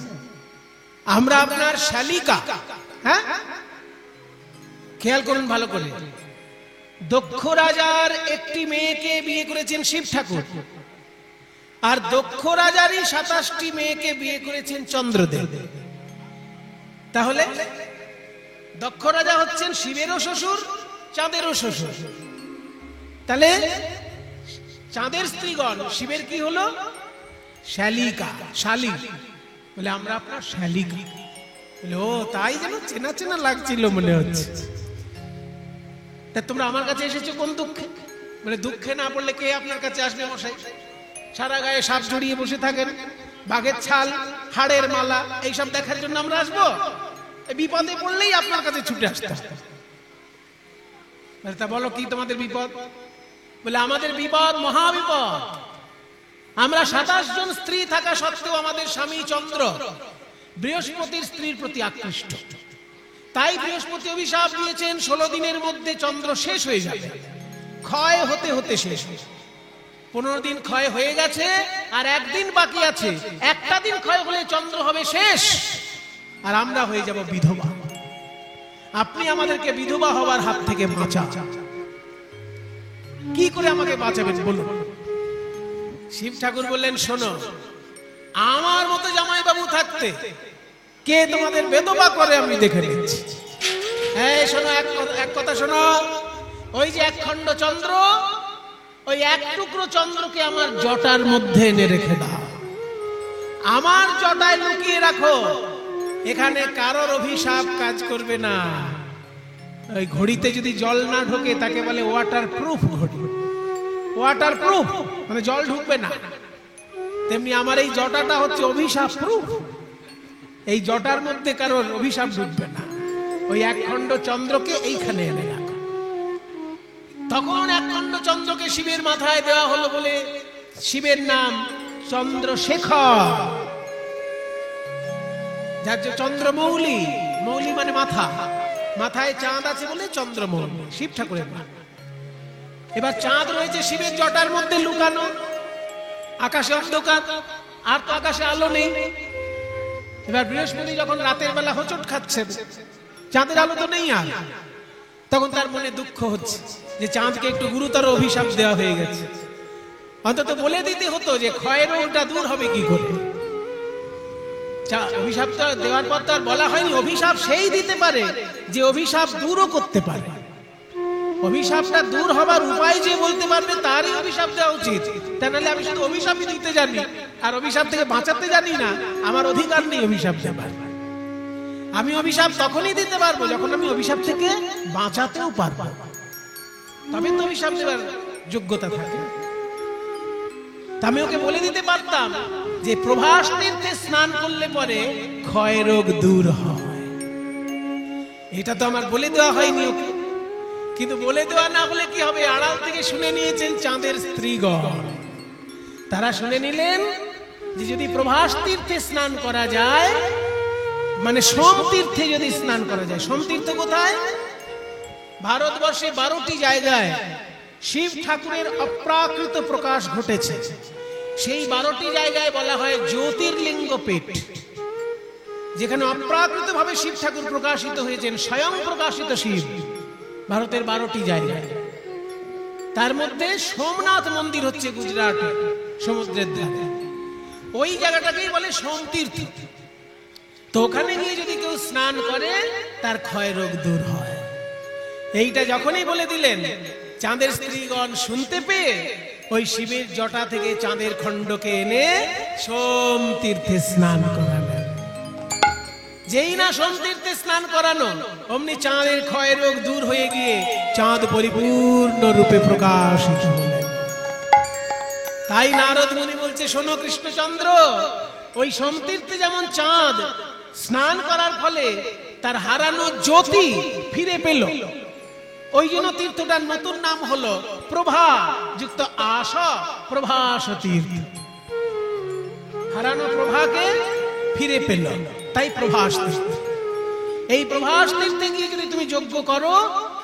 আমরা আপনার শালিকা। হ্যাঁ, খেয়াল করুন ভালো করে। দক্ষ রাজার একটি মেয়েকে বিয়ে করেছেন শিব ঠাকুর, আর দক্ষ রাজারই 27টি মেয়েকে বিয়ে করেছেন চন্দ্রদেব। তাহলে দক্ষ রাজা হচ্ছেন শিবেরও শ্বশুর, চাঁদেরও শ্বশুর। তাহলে চাঁদের স্ত্রীগণ শিবের কি হলো? শালিকা, শালী। বলে আমরা আপনার শালিকা। বলে ও তাই, যেন চেনা চেনা লাগছিল মনে হচ্ছে। তা তোমরা আমার কাছে এসেছো কোন দুঃখে? বলে দুঃখে না পড়লে কে আপনার কাছে আসবে মশাই? সারা গায়ে সাপ জড়িয়ে বসে থাকেন, বাঘের ছাল, হাড়ের মালা, এইসব দেখার জন্য আমরা আসবো? বিপদে পড়লেই আপনার কাছে ছুটে আসতাম। তা বলো কি তোমাদের বিপদ? বলে আমাদের বিপদ মহাবিপদ। আমরা 27 জন স্ত্রী থাকা সত্ত্বেও আমাদের স্বামী চন্দ্র বৃহস্পতির স্ত্রীর প্রতি আকৃষ্ট। তাই বৃহস্পতি অভিশাপ দিয়েছেন 16 দিনের মধ্যে চন্দ্র শেষ হয়ে যাবে, ক্ষয় হতে হতে শেষ। 15 দিন ক্ষয় হয়ে গেছে, আর একদিন বাকি আছে। একটা দিন ক্ষয় হলে চন্দ্র হবে শেষ, আর আমরা হয়ে যাব বিধবা। আপনি আমাদেরকে বিধবা হওয়ার হাত থেকে বাঁচান। কি করে আমাকে বাঁচাবেন বলুন? শিব ঠাকুর বললেন, শোনো, আমার মতো জামাইবাবু থাকতে কে তোমাদের বেদবা করে আমি দেখে নিচ্ছি। হ্যাঁ শোনো, এক কথা শোনো। ওই যে একখণ্ড চন্দ্র, ওই এক টুকরো চন্দ্রকে আমার জটার মধ্যে এনে রেখে দাও, আমার জটায় লুকিয়ে রাখো। এখানে কারোর অভিশাপ কাজ করবে না। ওই ঘড়িতে যদি জল না ঢোকে তাকে বলে ওয়াটার প্রুফ ঘড়ি। ওয়াটার প্রুফ মানে জল ঢুকবে না। তেমনি আমার এই জটাটা হচ্ছে অভিশাপ প্রুফ। এই জটার মধ্যে কারোর অভিশাপ ঢুকবে না। ওই একখণ্ড চন্দ্রকে এইখানে এনে রাখো। তখন একখণ্ড চন্দ্রকে শিবের মাথায় দেওয়া হলো বলে শিবের নাম চন্দ্রশেখর। যার যে চন্দ্রমৌলি, মৌলি মানে মাথা, মাথায় চাঁদ আছে বলে চন্দ্রমৌলি, শিব ঠাকুরের নাম। এবার চাঁদ রয়েছে শিবের জটার মধ্যে লুকানো। আকাশে অন্ধকার, আর তো আকাশে আলো নেই। এবার বৃহস্পতি যখন রাতের বেলা হোঁচট খাচ্ছেন, চাঁদের আলো তো নেই, আর তখন তার মনে দুঃখ হচ্ছে যে চাঁদকে একটু গুরুতর অভিশাপ দেওয়া হয়ে গেছে। অন্তত বলে দিতে হতো যে ক্ষয়ের ওটা দূর হবে কি করে। অভিশাপটা দেওয়ার পর তো আর বলা হয়নি। অভিশাপ সেই দিতে পারে যে অভিশাপ দূরও করতে পারে। অভিশাপটা দূর হবার উপায় যে বলতে পারবে তারই অভিশাপ দেওয়া উচিত। তা নাহলে আমি শুধু অভিশাপই দিতে জানি আর অভিশাপ থেকে বাঁচাতে জানি না, আমার অধিকার নেই অভিশাপ দেবার। আমি অভিশাপ তখনই দিতে পারবো যখন আমি অভিশাপ থেকে বাঁচাতেও পারবো, তবে তো অভিশাপ দেবার যোগ্যতা থাকে। আমি ওকে বলে দিতে পারতাম যে প্রভাস তীর্থে স্নান করলে পরে ক্ষয় রোগ দূর হয়। এটা তো আমার বলে দেওয়া হয়নি ওকে। কিন্তু বলে দেওয়া না হলে কি হবে, আড়াল থেকে শুনে নিয়েছেন চাঁদের স্ত্রীগণ। তারা শুনে নিলেন যে যদি প্রভাস তীর্থে স্নান করা যায়, মানে সোম তীর্থে যদি স্নান করা যায়। সোম তীর্থ কোথায়? ভারতবর্ষে 12টি জায়গায় শিব ঠাকুরের অপ্রাকৃত প্রকাশ ঘটেছে। সেই 12টি জায়গায় বলা হয় জ্যোতির্লিঙ্গ পীঠ, যেখানে অপ্রাকৃত ভাবে শিব ঠাকুর প্রকাশিত হয়েছেন, স্বয়ং প্রকাশিত শিব। ভারতের 12টি জায়গায়, তার মধ্যে সোমনাথ মন্দির হচ্ছে গুজরাটে, সমুদ্রের ধারে। ওই জায়গাটাকেই বলে সোম তীর্থ। তো ওখানে গিয়ে যদি কেউ স্নান করে তার ক্ষয় রোগ দূর হয়। এইটা যখনই বলে দিলেন, চাঁদের স্ত্রীগণ শুনতে পেয়ে ওই শিবের জটা থেকে চাঁদের খণ্ডকে এনে সোম তীর্থে স্নান করালেন। যেই না সোম তীর্থে স্নান করানো, অমনি চাঁদের ক্ষয় রোগ দূর হয়ে গিয়ে চাঁদ পরিপূর্ণ রূপে প্রকাশিত হলেন। তাই নারদ মুনি বলছে, শোনো কৃষ্ণচন্দ্র, ওই সোম তীর্থে যেমন চাঁদ স্নান করার ফলে তার হারানো জ্যোতি ফিরে পেল, ওই জন্য তীর্থটার নতুন নাম হলো প্রভা যুক্ত আশ প্রভাস তীর্থ। হারানো প্রভাকে ফিরে পেল, তাই প্রভাস তীর্থ। এই প্রভাস তীর্থে গিয়ে যদি তুমি যজ্ঞ করো,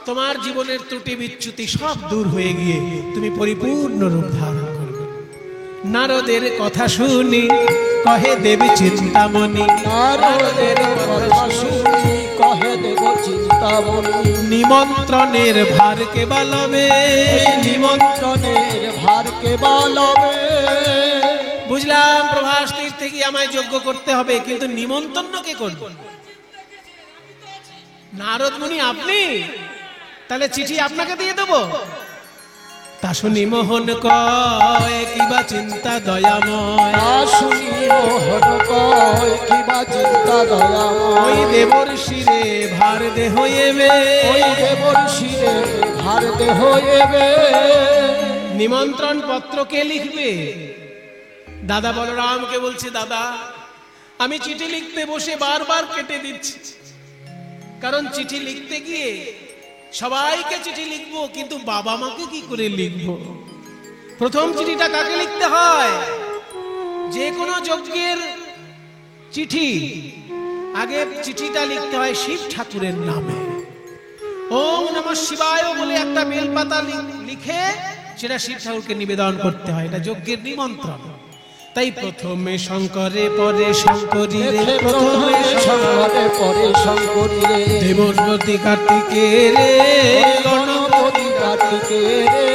তোমার জীবনের ত্রুটি বিচ্যুতি সব দূর হয়ে গিয়ে তুমি পরিপূর্ণ রূপ ধারণ করবে। নারদের কথা শুনি কহে দেবী চিন্তামণি, নারদের কথা শুনি কহে দেব চিন্তামণি, নিমন্ত্রণের ভার কে বলবে, নিমন্ত্রণের ভার কে বলবে। বুঝলাম প্রভাস তীর্থে গিয়ে আমায় যজ্ঞ করতে হবে, কিন্তু নিমন্ত্রণ কে করবে? নারদ মুনি আপনি? তাহলে চিঠি আপনাকে দিয়ে দেবো। তা শুনি মোহন কয় কিবা চিন্তা দয়াময়, শুনি মোহন কয় কিবা চিন্তা দয়াময়, ওই দেবর শিরে ভার দেহ এবে, ওই দেবর শিরে ভার দেহ এবে। নিমন্ত্রণ পত্র কে লিখবে? দাদা বলরামকে বলছে, দাদা আমি চিঠি লিখতে বসে বারবার কেটে দিচ্ছি, কারণ চিঠি লিখতে গিয়ে সবাইকে চিঠি লিখবো, কিন্তু বাবা মাকে কি করে লিখবো? প্রথম চিঠিটা কাকে লিখতে হয়? যে কোনো যজ্ঞের চিঠি আগে চিঠিটা লিখতে হয় শিব ঠাকুরের নামে। ওম নমঃ শিবায় বলে একটা বেলপাতা লিখে সেটা শিব ঠাকুরকে নিবেদন করতে হয়, এটা যজ্ঞের নিমন্ত্রণ। তাই প্রথমে শঙ্করে পরে শঙ্করী রে, প্রথমে শঙ্করে পরে শঙ্করী রে, দেবর্ষী কার্তিকে রে, গণপতি কার্তিকে রে।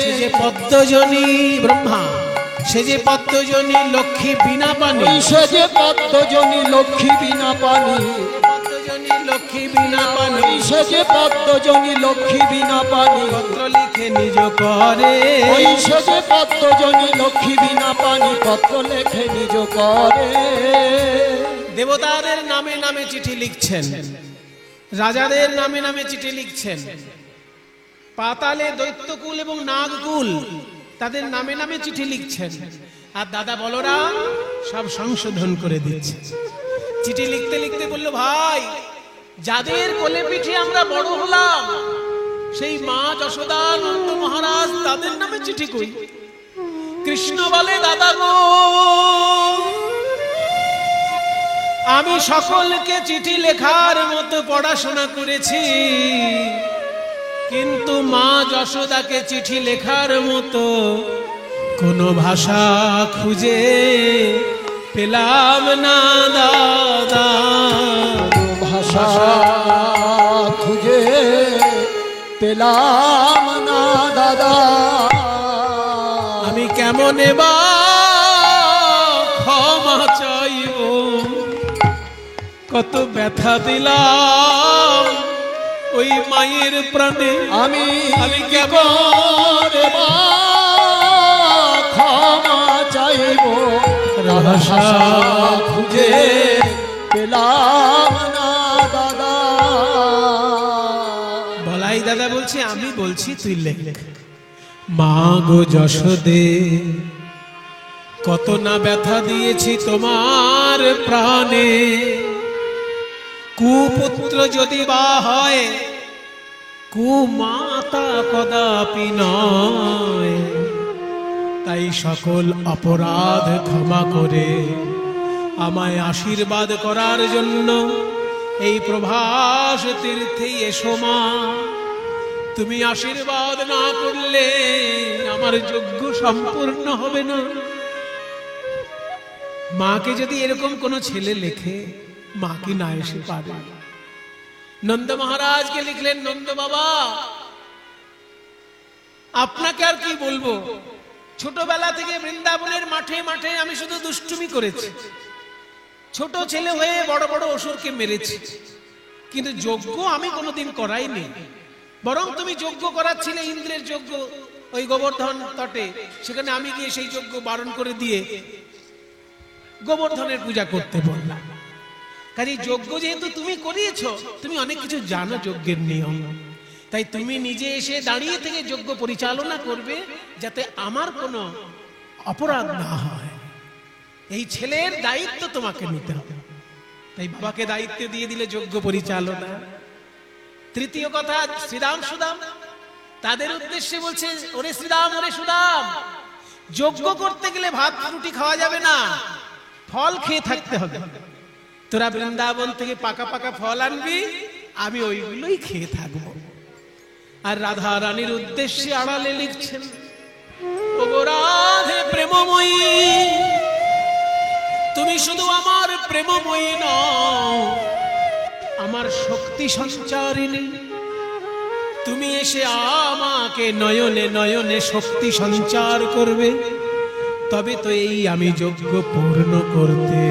সে যে পদ্মজনী ব্রহ্মা, সে যে পদ্মজনী লক্ষ্মী বিনা পানি, সে যে পদ্মজনী লক্ষ্মী বিনা পানি, পদ্মজনী লক্ষ্মী বিনা পানি, সে যে পদ্মজনী লক্ষ্মী বিনা পানি, পত্র লিখে নিজ করে, ওই সে যে পদ্মজনী লক্ষ্মী বিনা পানি, পত্র লেখে নিজ করে। দেবতাদের নামে নামে চিঠি লিখছেন, রাজাদের নামে নামে চিঠি লিখছেন, পাতালে দৈত্যকুল এবং নাগকুল তাদের নামে নামে চিঠি লিখছেন, আর দাদা বলরাম সব সংশোধন করে দিচ্ছে। চিঠি লিখতে লিখতে বলল, ভাই যাদের কোলে পিঠে আমরা বড় হলাম, সেই মা যশোদা নন্দ মহারাজ, তাদের নামে চিঠি কই? কৃষ্ণ বলে, দাদা গো আমি সকলকে চিঠি লেখার মতো পড়াশোনা করেছি, কিন্তু মা যশোদাকে চিঠি লেখার মতো কোনো ভাষা খুঁজে পেলাম না দাদা, ভাষা খুঁজে পেলাম না দাদা। আমি কেমন বা ক্ষমা চাইব, কত ব্যথা দিলাম ওই মায়ের প্রাণে, আমি কেমন ক্ষমা চাইব, ভাষা খুঁজে পেলাম না দাদা। বলাই দাদা বলছি, আমি বলছি তুই লেখ। মা গো যশোদে কত না ব্যথা দিয়েছি তোমার প্রাণে, কুপুত্র যদি বা হয় কুমাতা কদাপি নয়, তাই সকল অপরাধ ক্ষমা করে আমায় আশীর্বাদ করার জন্য এই প্রভাস তীর্থে এসো মা। তুমি আশীর্বাদ না করলে আমার যজ্ঞ সম্পূর্ণ হবে না। মাকে যদি এরকম কোন ছেলে লেখে, মা কি না এসে পারে? নন্দ মহারাজকে লিখলেন, নন্দ বাবা আপনাকে আর কি বলবো, ছোটবেলা থেকে বৃন্দাবনের মাঠে মাঠে আমি শুধু দুষ্টুমি করেছি, ছোট ছেলে হয়ে বড় বড় অসুরকে মেরেছি, কিন্তু যজ্ঞ আমি কোনোদিন করাইনি। বরং তুমি যজ্ঞ করাচ্ছিলে ইন্দ্রের যজ্ঞ ওই গোবর্ধন তটে, সেখানে আমি গিয়ে সেই যজ্ঞ বারণ করে দিয়ে গোবর্ধনের পূজা করতে বললাম। কাজে যজ্ঞ যেহেতু তুমি করিয়েছো, তুমি অনেক কিছু জানো যজ্ঞের নিয়ম, তাই তুমি নিজে এসে দাঁড়িয়ে থেকে যজ্ঞ পরিচালনা করবে, যাতে আমার কোনো অপরাধ না হয়। এই ছেলের দায়িত্ব তোমাকে নিতে হবে। তাই বাবাকে দায়িত্ব দিয়ে দিলে যজ্ঞ পরিচালনা। তৃতীয় কথা, শ্রীরাম সুদাম তাদের উদ্দেশ্যে বলছে, ওরে শ্রীরাম, ওরে সুদাম, যজ্ঞ করতে গেলে ভাত রুটি খাওয়া যাবে না, ফল খেয়ে থাকতে হবে। তোরা বৃন্দাবন থেকে পাকা পাকা ফল আনবি, আমি ওইগুলোই খেয়ে থাকবো। আর রাধা রানীর উদ্দেশ্যে আড়ালে লিখছেন, ওগো রাধে প্রেমময়ী, তুমি শুধু আমার প্রেমময়ী নও, আমার শক্তি সঞ্চারিণী। তুমি এসে আমাকে নয়নে নয়নে শক্তি সঞ্চার করবে, তবে তো এই আমি যজ্ঞ পূর্ণ করতে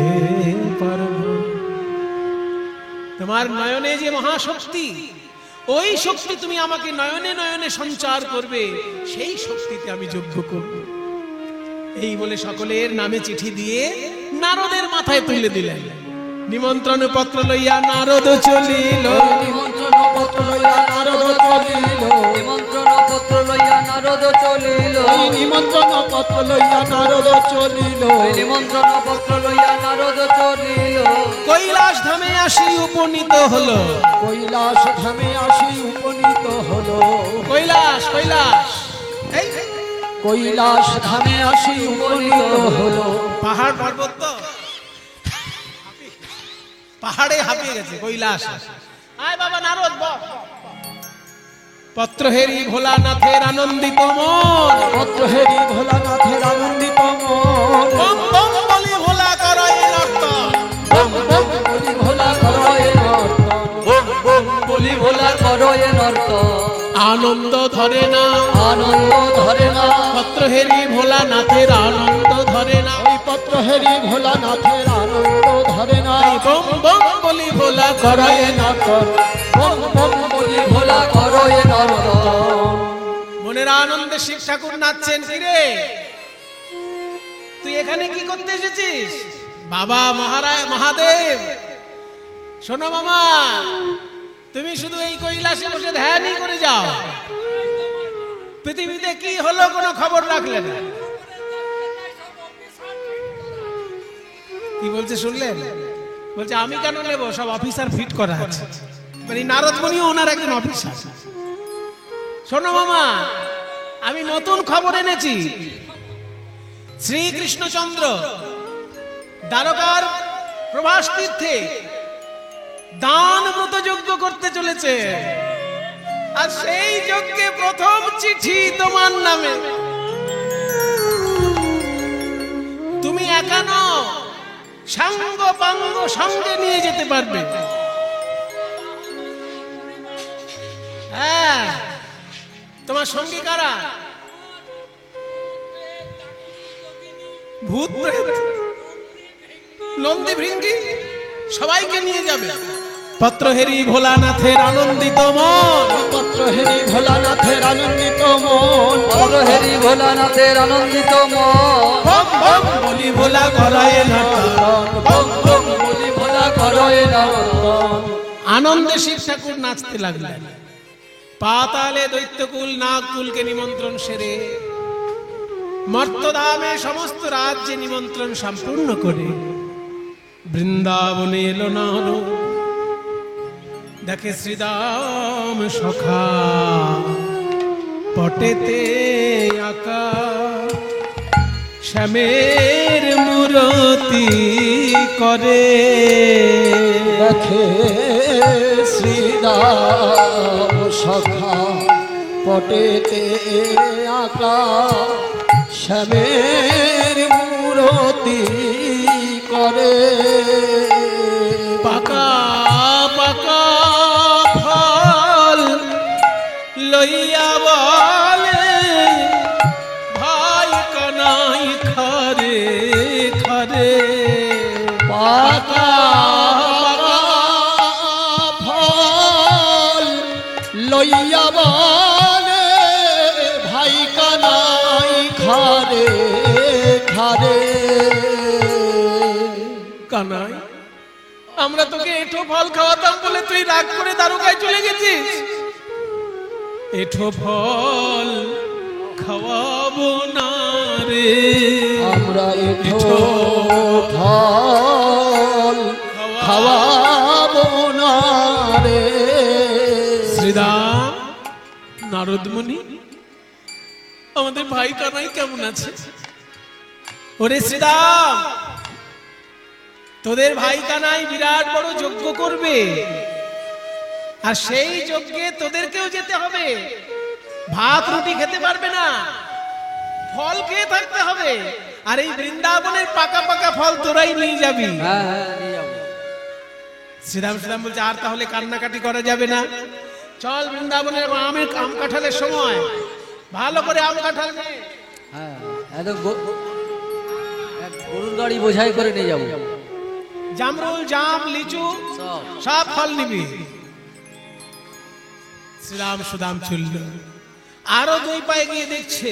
পারব। তোমার নয়নে যে মহাশক্তি, ওই শক্তি তুমি আমাকে নয়নে নয়নে সঞ্চার করবে, সেই শক্তিতে আমি যজ্ঞ করব। এই বলে সকলের নামে চিঠি দিয়ে নারদের মাথায় তুলে দিলেন। নিমন্ত্রণ পত্র লইয়া নারদ চলিল, নিমন্ত্রণ পত্র লইয়া নারদ চলিল, নিমন্ত্রণ পত্র লইয়া নারদ চলিল, নিমন্ত্রণ পত্র লইয়া নারদ চলিল, নিমন্ত্রণ পত্র লইয়া নারদ চলিল। কৈলাস ধামে আসি উপনীত হলো, কৈলাস ধামে আসি উপনীত হলো, কৈলাস কৈলাস এই কৈলাস ধামে আসি উপনীত হলো। পাহাড় পর্বত তো পাহাড়ে হাঁপিয়ে গেছে কৈলাস। আয় বাবা নারদ, পত্র হেরি ভোলানাথের আনন্দিত মন, পত্র হেরি ভোলানাথের আনন্দিত মন, বম বম বলি ভোলা করয় নর্তন, বম বম বলি ভোলা করয় নর্তন, বম বম বলি ভোলা করয় নর্তন। আনন্দ ধরে না, আনন্দ ধরে না, পত্র হেরি ভোলানাথের আনন্দ ধরে না, ওই পত্র হেরি ভোলানাথের আনন্দ ধরে না। বম বম বলি ভোলা করয় নর্তন, বম বম বলি ভোলা করয় নর্তন। মনের আনন্দে শিব ঠাকুর নাচছেন। কিরে তুই এখানে কি করতে এসেছিস? বাবা মহারাজ মহাদেব, শোনো মামা, তুমি শুধু এই কৈলাসে বসে ধ্যানই করে যাও, পৃথিবীতে কি হলো কোনো খবর রাখলে না। কি বলছে শুনলেন? বলছে আমি কেন নেব, সব অফিসার ফিট করা আছে। মানে নারদ মুনিও ওনার একজন অফিসার। শোনো মামা, আমি নতুন খবর এনেছি। শ্রীকৃষ্ণচন্দ্র দ্বারকার প্রভাস তীর্থে দান ব্রত যজ্ঞ করতে চলেছে, আর সেই যজ্ঞে প্রথম চিঠি তোমার নামে। তুমি একা নও, সাঙ্গ পাঙ্গ সঙ্গে নিয়ে যেতে পারবে। হ্যাঁ, তোমার সঙ্গে কারা? ভূত প্রেত নন্দী ভৃঙ্গি সবাইকে নিয়ে যাবে। পত্র হেরি ভোলানাথের আনন্দিত মন, পত্র হেরি ভোলানাথের আনন্দিত মন, পত্র হেরি ভোলানাথের আনন্দিত মন, বম বম বলি ভোলা করয় নর্তন, বম বম বলি ভোলা করয় নর্তন। আনন্দে শিব ঠাকুর নাচতে লাগলেন। পাতালে দৈত্যকুল নাগকুলকে নিমন্ত্রণ সেরে মর্তধামে সমস্ত রাজ্যে নিমন্ত্রণ সম্পূর্ণ করে বৃন্দাবনে এলো নারদ। দেখে শ্রীদাম সখা পটেতে আঁকা শ্যামের মূরতি করে। দেখে শ্রীরাম সখা পটেতে আঁকা শ্যামের মূরতি করে। পাকা পাকা ফল লইয়া বলে ভাই কানাই খারে খারে। পাকা পাকা ফল লইয়া বলে ভাই কানাই খারে খারে। কানাই, আমরা তোকে এঠো ফল খাওয়াতাম বলে তুই রাগ করে দারুকায় চলে গেছিস। এঠো ফল খাওয়াবো না রে, আমরা এঠো ফল খাওয়াবো না রে। শ্রীরাম, নারদমুনি, আমাদের ভাই কানাই কেমন আছে? ওরে শ্রীরাম, তোদের ভাই কানাই বিরাট বড় যজ্ঞ করবে, আর সেই যজ্ঞে তোদেরকেও যেতে হবে। ভাত রুটি খেতে পারবে না, ফল খেয়ে থাকতে হবে। আর এই বৃন্দাবনের পাকা পাকা ফল তোরাই নিয়ে যাবি। হ্যাঁ হ্যাঁ নিয়ে যাবো। শ্রীরাম বলছে আর তাহলে কান্নাকাটি করা যাবে না, চল বৃন্দাবনের আমের আম কাঁঠালের সময় ভালো করে আম কাঁঠাল নে। হ্যাঁ একদম গরুর গাড়ি বোঝাই করে নিয়ে যাবো। জামরুল, জাম, লিচু সব সব ফল নিবি। শ্রীরাম সুদাম চলল, আরো দুই পায়ে গিয়ে দেখছে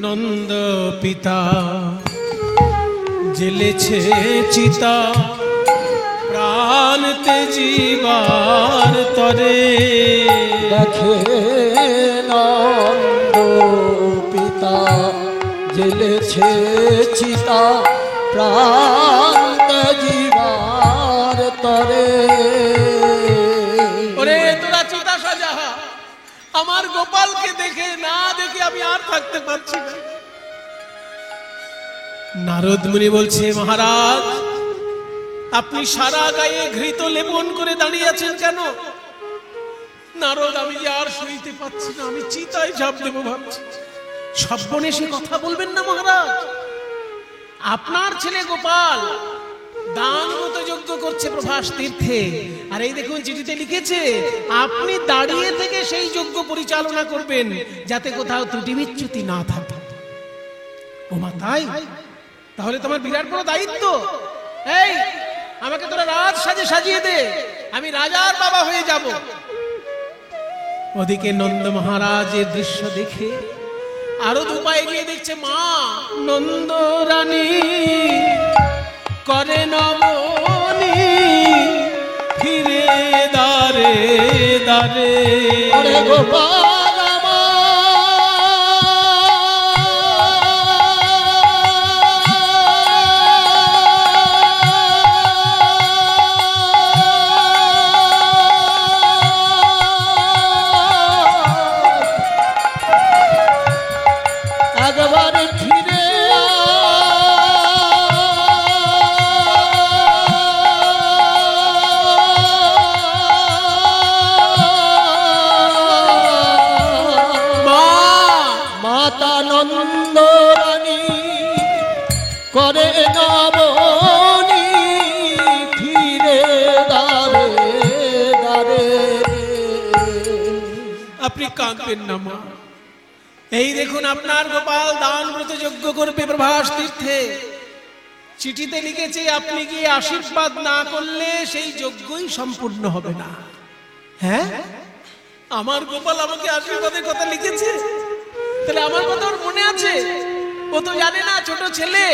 নন্দ পিতা জেলেছে চিতা প্রাণ তেজিবার তরে। দেখে নন্দ পিতা জেলেছে চিতা প্রাণ জীবার তরে। ওরে তোরা চিতা সাজা, আমার গোপালকে দেখে না দেখে আমি আর থাকতে পারছি না। নারদ মুনি বলছে মহারাজ, আপনি সারা গায়ে ঘৃত লেপন করে দাঁড়িয়ে আছেন কেন? নারদ, আমি যে আর সইতে পারছি না, আমি চিতায় ঝাঁপ দেবো ভাবছি। সব্বনেশে কথা বলবেন না মহারাজ, আপনার ছেলে গোপাল দানগত যজ্ঞ করছে প্রভাস তীর্থে, আর এই দেখুন চিঠিতে লিখেছে আপনি দাঁড়িয়ে থেকে সেই যজ্ঞ পরিচালনা করবেন যাতে কোথাও ত্রুটি বিচ্যুতি না থাকে। ও মা তাই? তাহলে তোমার বিরাট বড় দায়িত্ব। এই আমাকে তোরা রাজ সাজে সাজিয়ে দে, আমি রাজার বাবা হয়ে যাব। ওদিকে নন্দ মহারাজের দৃশ্য দেখে আরো দুপায়ে গিয়ে দেখছে মা নন্দ রানী করে নমনি ফিরে দারে দারে। ওরে গোপাল আমার একবার ফিরে মাতা নন্দ রানী করে নবনী ফিরে দারে দারে। আপনি কাঁদবেন না মা, এই দেখুন আপনার গোপাল দান ব্রত যজ্ঞ করবে প্রভাস তীর্থে। চিঠিতে লিখেছে আপনি গিয়ে আশীর্বাদ না করলে সেই যজ্ঞই সম্পূর্ণ হবে না। হ্যাঁ, আমার গোপাল আমাকে আশীর্বাদের কথা লিখেছে, তাহলে আমার কথা ওর মনে আছে? ও তো জানে না ছোট ছেলে,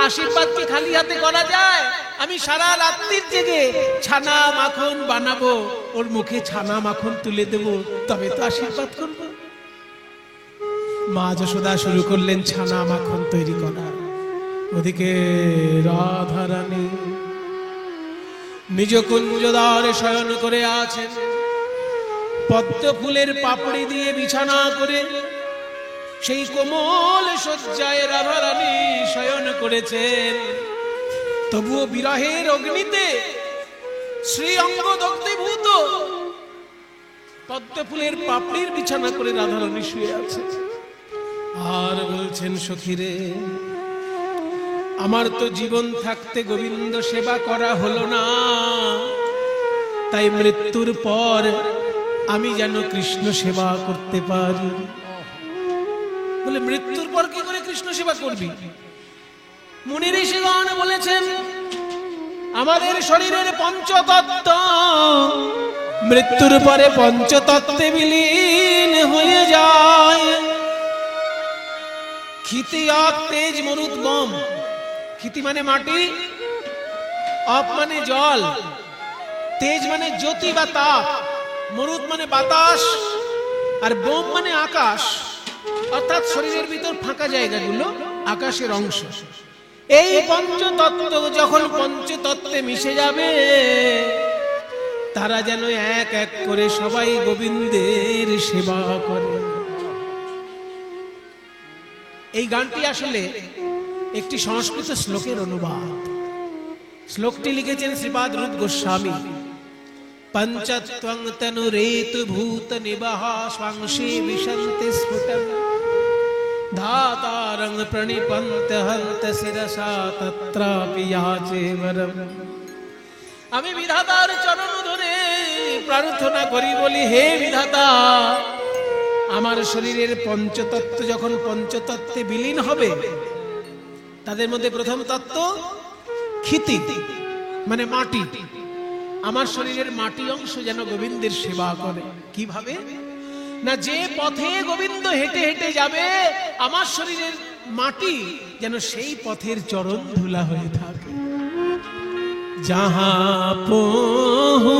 আশীর্বাদ কি খালি হাতে করা যায়? আমি সারা রাত্রির জেগে ছানা মাখন বানাবো, ওর মুখে ছানা মাখন তুলে দেবো, তবে তো আশীর্বাদ করবো। মা যশোদা শুরু করলেন ছানা মাখন তৈরি করা। ওদিকে রাধারানী নিজ কুঞ্জদ্বারে শয়ন করে আছেন। পদ্ম ফুলের পাপড়ি দিয়ে বিছানা করে সেই কোমল শয্যায় রাধারানী শয়ন করেছেন। তবুও বিরহের অগ্নিতে শ্রী অঙ্গ দগ্ধীভূত, পদ্ম ফুলের পাপড়ির বিছানা করে রাধারানী শুয়ে আছে। আর বলছেন, সখীরে, আমার তো জীবন থাকতে গোবিন্দ সেবা করা হলো না, তাই মৃত্যুর পর আমি যেন কৃষ্ণ সেবা করতে পারি। বলে, মৃত্যুর পর কি করে কৃষ্ণ সেবা করবি? মুনি ঋষিগণ বলেছেন, আমাদের শরীরের পঞ্চতত্ত্ব মৃত্যুর পরে পঞ্চতত্ত্বে বিলীন হয়ে যায়। ক্ষিতি, আপ, তেজ, মরুত, বোম। ক্ষিতি মানে মাটি, আপ মানে জল, তেজ মানে জ্যোতি বা তাপ, মরুত মানে বাতাস, আর বোম মানে আকাশ। অর্থাৎ শরীরের ভিতর ফাঁকা জায়গাগুলো আকাশের অংশ। এই পঞ্চতত্ত্ব যখন পঞ্চতত্ত্বে মিশে যাবে, তারা যেন এক এক করে সবাই গোবিন্দের সেবা করে। এই গানটি আসলে একটি সংস্কৃত শ্লোকের অনুবাদ। শ্লোকটি লিখেছেন শ্রীপাদ রূপ গোস্বামী। পঞ্চত্বং তনুরেতু ভূত নিবাহ স্বাংশে বিশন্তি স্ফুটং ধাতারং প্রণিপন্ত হন্ত শিরসা তত্রাপি ইয়াচে বরম। আমি বিধাতার চরণ ধরে প্রার্থনা করি, বলি, হে বিধাতা, আমার শরীরের পঞ্চতত্ত্ব যখন পঞ্চতত্ত্বে বিলীন হবে, তাদের মধ্যে প্রথম তত্ত্ব ক্ষিতি মানে মাটি। আমার শরীরের মাটি অংশ যেন গোবিন্দের সেবা করে। কিভাবে? না, যে পথে গোবিন্দ হেঁটে হেঁটে যাবে, আমার শরীরের মাটি যেন সেই পথের চরণ ধুলা হয়ে থাকে। যাহা পহু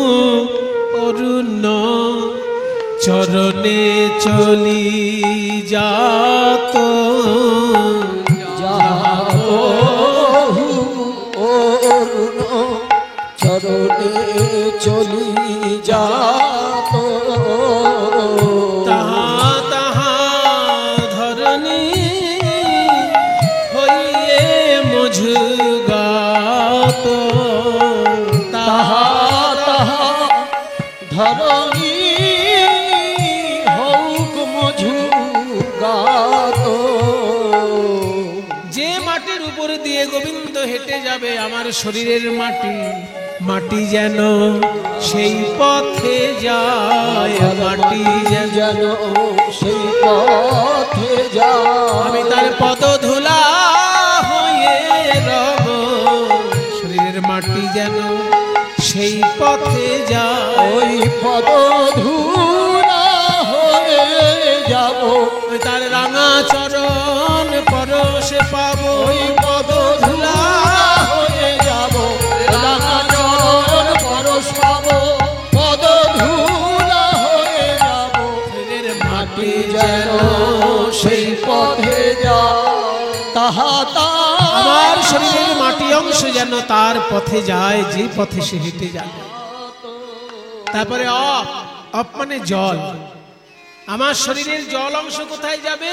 অরুণ চরণে চলি যাত, চরণে চলি যাত, তাহা তাহা ধরণী হইয়ে মঝগাত, তাহা তাহা ধরণী হউক মঝুগাত। যে মাটির উপর দিয়ে গোবিন্দ হেঁটে যাবে, আমার শরীরের মাটি, মাটি যেন সেই পথে যায়, মাটি যেন সেই পথে যায়। আমি তার পদধূলা হয়ে রব, শরীরের মাটি যেন সেই পথে যায়। ওই পদধূলা হয়ে যাব, তার রাঙা চরণ পরশে পাবো। ওই পদধূলা হয়ে যাব, রাঙা চরণ পরশ পাবো, পদধূলা হয়ে যাব। শরীরের মাটি যেন সেই পথে যায়, তাহা আমার শরীরের মাটি অংশ যেন তার পথে যায়, যে পথে সে হেঁটে যাবে। তারপরে অপ, অপ মানে জল। আমার শরীরের জল অংশ কোথায় যাবে?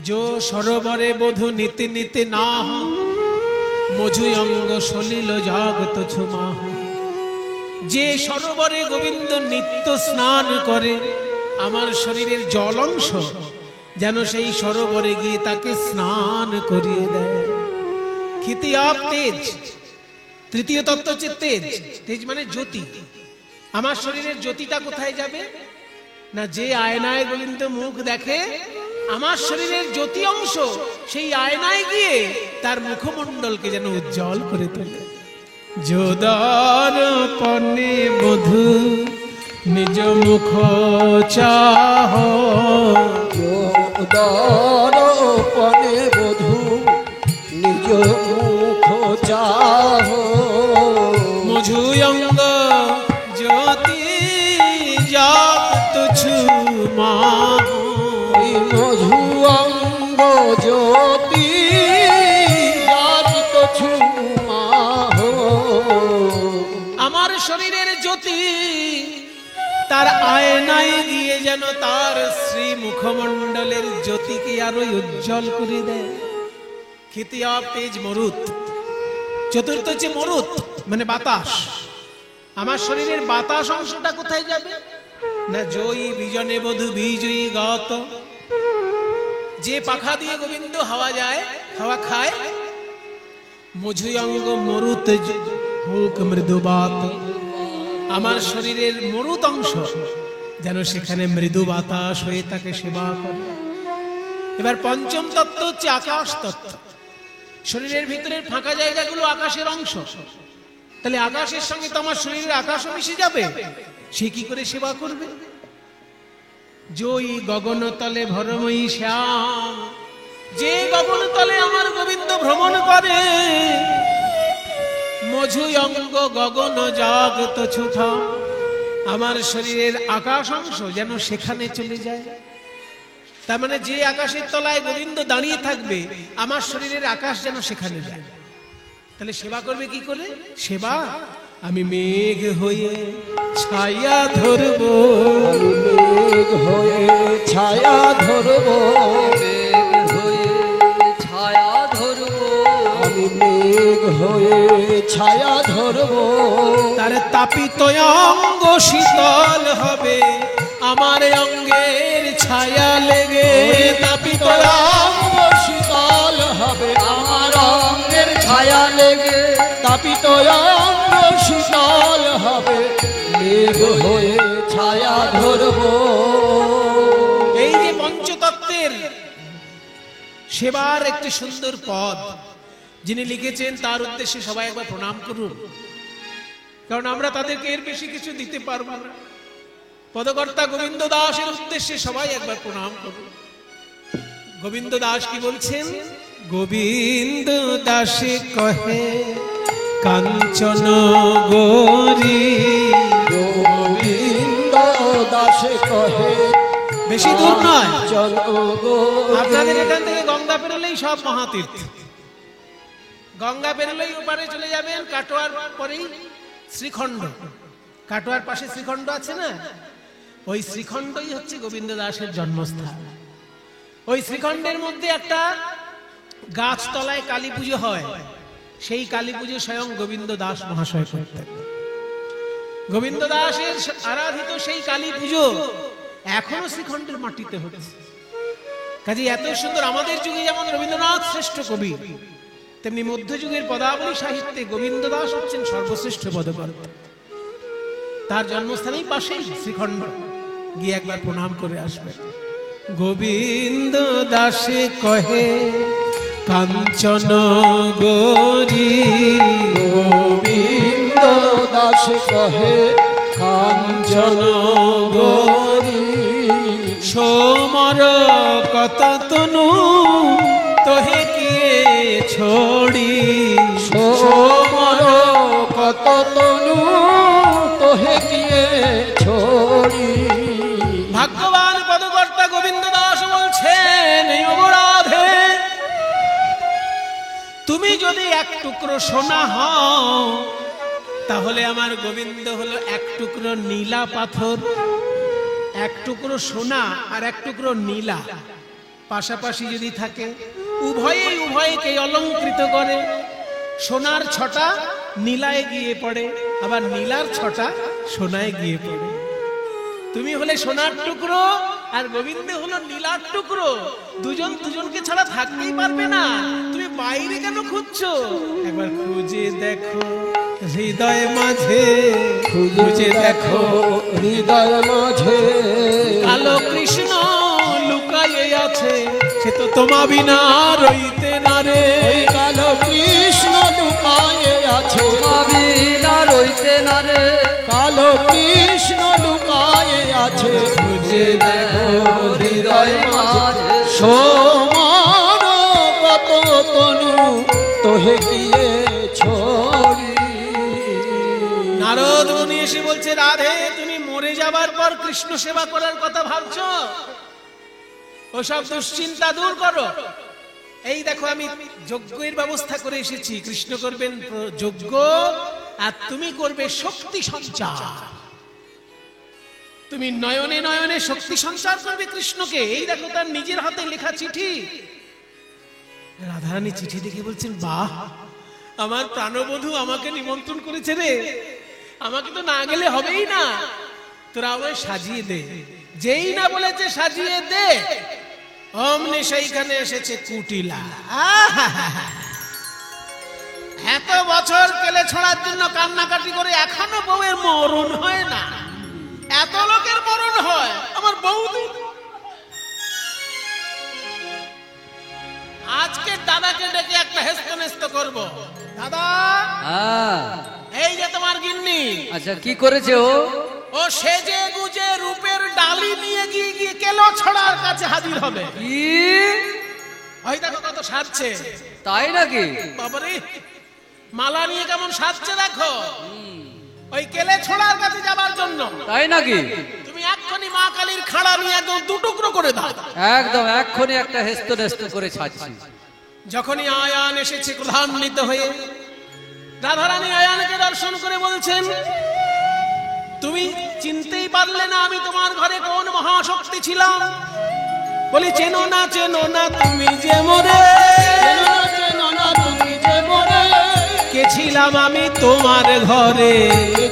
जो সরোবরে বধূ নীতি নীতি না মধু অঙ্গ সলিল জাগত ছুমা। যে সরোবরে গোবিন্দ নিত্য স্নান করে, আমার শরীরের জল অংশ যেন সেই সরোবরে গিয়ে তাকে স্নান করিয়ে দেয়। ক্ষিতি, আপ, তেজ। তৃতীয় তত্ত্ব হচ্ছে তেজ। তেজ মানে জ্যোতি। আমার শরীরের জ্যোতিটা কোথায় যাবে? না, যে আয়নায় গোবিন্দ মুখ দেখে, আমার শরীরের জ্যোতি অংশ সেই আয়নায় গিয়ে তার মুখমণ্ডলকে যেন উজ্জ্বল করে তোলে। যোদার পনে বধূ নিজ মুখ চাহ, যোদার পনে বধূ নিজ মুখ চাহ। মধু অঙ্গ জ্যোতি জাত তুছু মা। মধু অঙ্গ জ্যোতি জাত ছুমা। আমার শরীরের জ্যোতি তার আয়নায় গিয়ে যেন তার শ্রী মুখমণ্ডলের জ্যোতিকে আরো উজ্জ্বল করে দেয়। তৃতীয় তেজ মরুত, চতুর্থ হচ্ছে মরুত মানে বাতাস। আমার শরীরের বাতাস অংশটা কোথায় যাবে না, জয়ী বিজনে বধু বিজয়ী গত, যে পাখা দিয়ে গোবিন্দ হাওয়া যায়, হাওয়া খায়, মঝুই অঙ্গ মরুত হোক মৃদুবাত, আমার শরীরের মরুত অংশ যেন সেখানে মৃদু বাতাস হয়ে তাকে সেবা করে। এবার পঞ্চম তত্ত্ব হচ্ছে আকাশ তত্ত্ব। শরীরের ভিতরের ফাঁকা জায়গাগুলো আকাশের অংশ, তাহলে আকাশের সঙ্গে তো আমার শরীরের আকাশও মিশে যাবে, সে কি করে সেবা করবে? জয়ী গগনতলে ভরময়ী শ্যাম, যে গগনতলে আমার গোবিন্দ ভ্রমণ করে, মঝুই অঙ্গ গগন জগত ছুটা, আমার শরীরের আকাশ অংশ যেন সেখানে চলে যায়। তার মানে যে আকাশের তলায় গোবিন্দ দাঁড়িয়ে থাকবে, আমার শরীরের আকাশ যেন সেখানে যায়। তাহলে সেবা করবে কি করে? সেবা, আমি মেঘ হয়ে ছায়া ধরব, মেঘ হয়ে ছায়া ধরব, মেঘ হয়ে ছায়া ধরব, আমি মেঘ হয়ে ছায়া ধরব, তার তাপিত অঙ্গ শীতল হবে, আমার অঙ্গের ছায়া লেগে, তাপিত অঙ্গ শীতল হবে, আমার অঙ্গের ছায়া লেগে, তাপিত অঙ্গ শীতল হবে, মেঘ হয়ে ছায়া ধরব। এই যে পঞ্চতত্ত্বের সেবার একটি সুন্দর পদ যিনি লিখেছেন, তার উদ্দেশ্যে সবাই একবার প্রণাম করুন, কারণ আমরা তাদেরকে এর বেশি কিছু দিতে পারবো না। পদকর্তা গোবিন্দ দাসের উদ্দেশ্যে সবাই একবার প্রণাম করুন। গোবিন্দ দাস কি বলছেন? গোবিন্দ দাসে কহে কাঞ্চন গৌরী, গোবিন্দ দাসে কহে, বেশি দূর নয়, জন আপনাদের এখান থেকে গঙ্গা পেরোলেই সব মহাতীর্থ। গঙ্গা পেরোলেই ওপারে চলে যাবেন, কাটোয়ার পরেই শ্রীখণ্ড, কাটোয়ার পাশে শ্রীখণ্ড আছে না, ওই শ্রীখণ্ডই হচ্ছে গোবিন্দ দাসের জন্মস্থান। ওই শ্রীখণ্ডের মধ্যে একটা গাছতলায় কালী পুজো হয়, সেই কালী পুজো স্বয়ং গোবিন্দ দাস মহাশয় করতেন। গোবিন্দ দাসের আরাধিত সেই কালী পুজো এখনো শ্রীখণ্ডের মাটিতে হচ্ছে। কাজে এত সুন্দর, আমাদের যুগে যেমন রবীন্দ্রনাথ শ্রেষ্ঠ কবি, তেমনি মধ্যযুগের পদাবলী সাহিত্যে গোবিন্দ দাস হচ্ছেন সর্বশ্রেষ্ঠ পদকর্তা। তার জন্মস্থানেই পাশেই শ্রীখণ্ড, গিয়ে একবার প্রণাম করে আসবে। গোবিন্দ দাসে কহে কাঞ্চন গৌরী, গোবিন্দ দাসে কহে কাঞ্চন গৌরী, সোমর কত তনু তোহে কিয়ে ছোড়ি, সোমর কত তনু তোহে গিয়ে ছোড়ি। ভাগ্যবান পদকর্তা গোবিন্দ দাস বলছেন, এই অপরাধে তুমি যদি এক টুকরো সোনা হও, তাহলে আমার গোবিন্দ হলো এক টুকরো নীলা পাথর। এক টুকরো সোনা আর এক টুকরো নীলা পাশাপাশি যদি থাকে, উভয়েই উভয়কে অলঙ্কৃত করে। সোনার ছটা নীলায় গিয়ে পড়ে, আবার নীলার ছটা সোনায় গিয়ে পড়ে। তুমি হলে সোনার টুকরো আর গোবিন্দ হলো নীলার টুকরো, দুজন দুজনকে ছাড়া থাকতেই পারবে না। তুমি বাইরে কেন খুঁজছো? একবার খুঁজে দেখো হৃদয় মাঝে, খুঁজে দেখো হৃদয় মাঝে, কালো কৃষ্ণ লুকায়ে আছে, সে তো তোমা বিনা রইতে না রে। কালো কৃষ্ণ লুকায়ে আছে, বিনা রইতে না রে, কালো কৃষ্ণ লুকায়ে আছে, খুঁজে দেখো হৃদয় মাঝে, সোমর কত তনু তোহে গিয়ে ছোড়ি। নারদ মুনি এসে বলছে, রাধে তুমি মরে যাবার পর কৃষ্ণ সেবা করার কথা ভাবছো? ওসব দুশ্চিন্তা দূর করো। এই দেখো আমি যজ্ঞের ব্যবস্থা করে এসেছি, কৃষ্ণ করবেন যজ্ঞ আর তুমি করবে শক্তি সঞ্চার। তুমি নয়নে নয়নে শক্তি সঞ্চার করবে কৃষ্ণকে। এই দেখো তার নিজের হাতে লেখা চিঠি। রাধারানী চিঠি দেখে বলছেন, বাহ, আমার প্রাণবধূ আমাকে নিমন্ত্রণ করেছে রে, আমাকে তো না গেলে হবেই না, তোরা আমায় সাজিয়ে দে। যেই না বলেছে সাজিয়ে দে, অমনি সেইখানে এসেছে কুটিলা। এত বছর কেলে ছড়ার জন্য কান্নাকাটি করে এখনো বউয়ের মরণ হয় না। এত লোকের মরণ হয়, আমার বৌদি। আজকে দাদাকে ডেকে একটা হেস্তনেস্ত করব। দাদা, হ্যাঁ, এই যে তোমার গিন্নি। আচ্ছা, কি করেছে ও? ও সেজে গুজে রূপের ডালি নিয়ে গিয়ে গিয়ে কেলো ছড়ার কাছে হাজির হবে। কি? ওই দেখো কত সাজছে। তাই নাকি? বাবারে, মালা নিয়ে কেমন সাজছে দেখো, ওই কেলে ছড়ার কাছে যাবার জন্য। তাই নাকি? তুমি এক্ষুনি মা কালীর খাড়া নিয়ে একদম দুটুকরো করে দাও। একদম এক্ষুনি একটা হেস্ত নেস্ত করে ছাড়ছি। যখনই আয়ান এসেছে ক্রোধান্বিত হয়ে, রাধারানী আয়ানকে দর্শন করে বলছেন, তুমি চিনতেই পারলে না আমি তোমার ঘরে কোন মহাশক্তি ছিলাম? বলি, চেনো না তুমি যে মোরে, কে ছিলাম আমি তোমার ঘরে,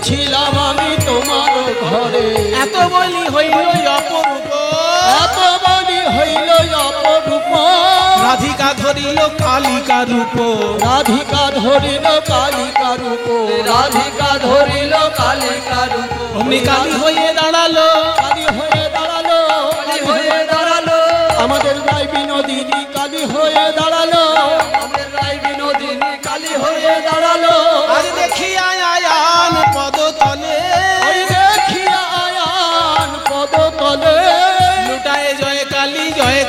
ছিলাম আমি তোমার ঘরে। এত বলি হইল অপরূপ, এত বলি হইল অপরূপ, রাধিকা ধরিল কালিকা রূপ, রাধিকা ধরিল কালিকা রূপ, রাধিকা ধরিল কালিকা রূপ, অমনি কালী হয়ে দাঁড়ালো, কালী হয়ে দাঁড়ালো, কালী হয়ে দাঁড়ালো, আমাদের রায় বিনোদিনী কালী হয়ে দাঁড়ালো, আমাদের রায় বিনোদিনী কালী হয়ে দাঁড়ালো। আজ দেখি আয়ান পদতলে, ওই দেখিয়া আয়ান পদতলে, লুটায় জয়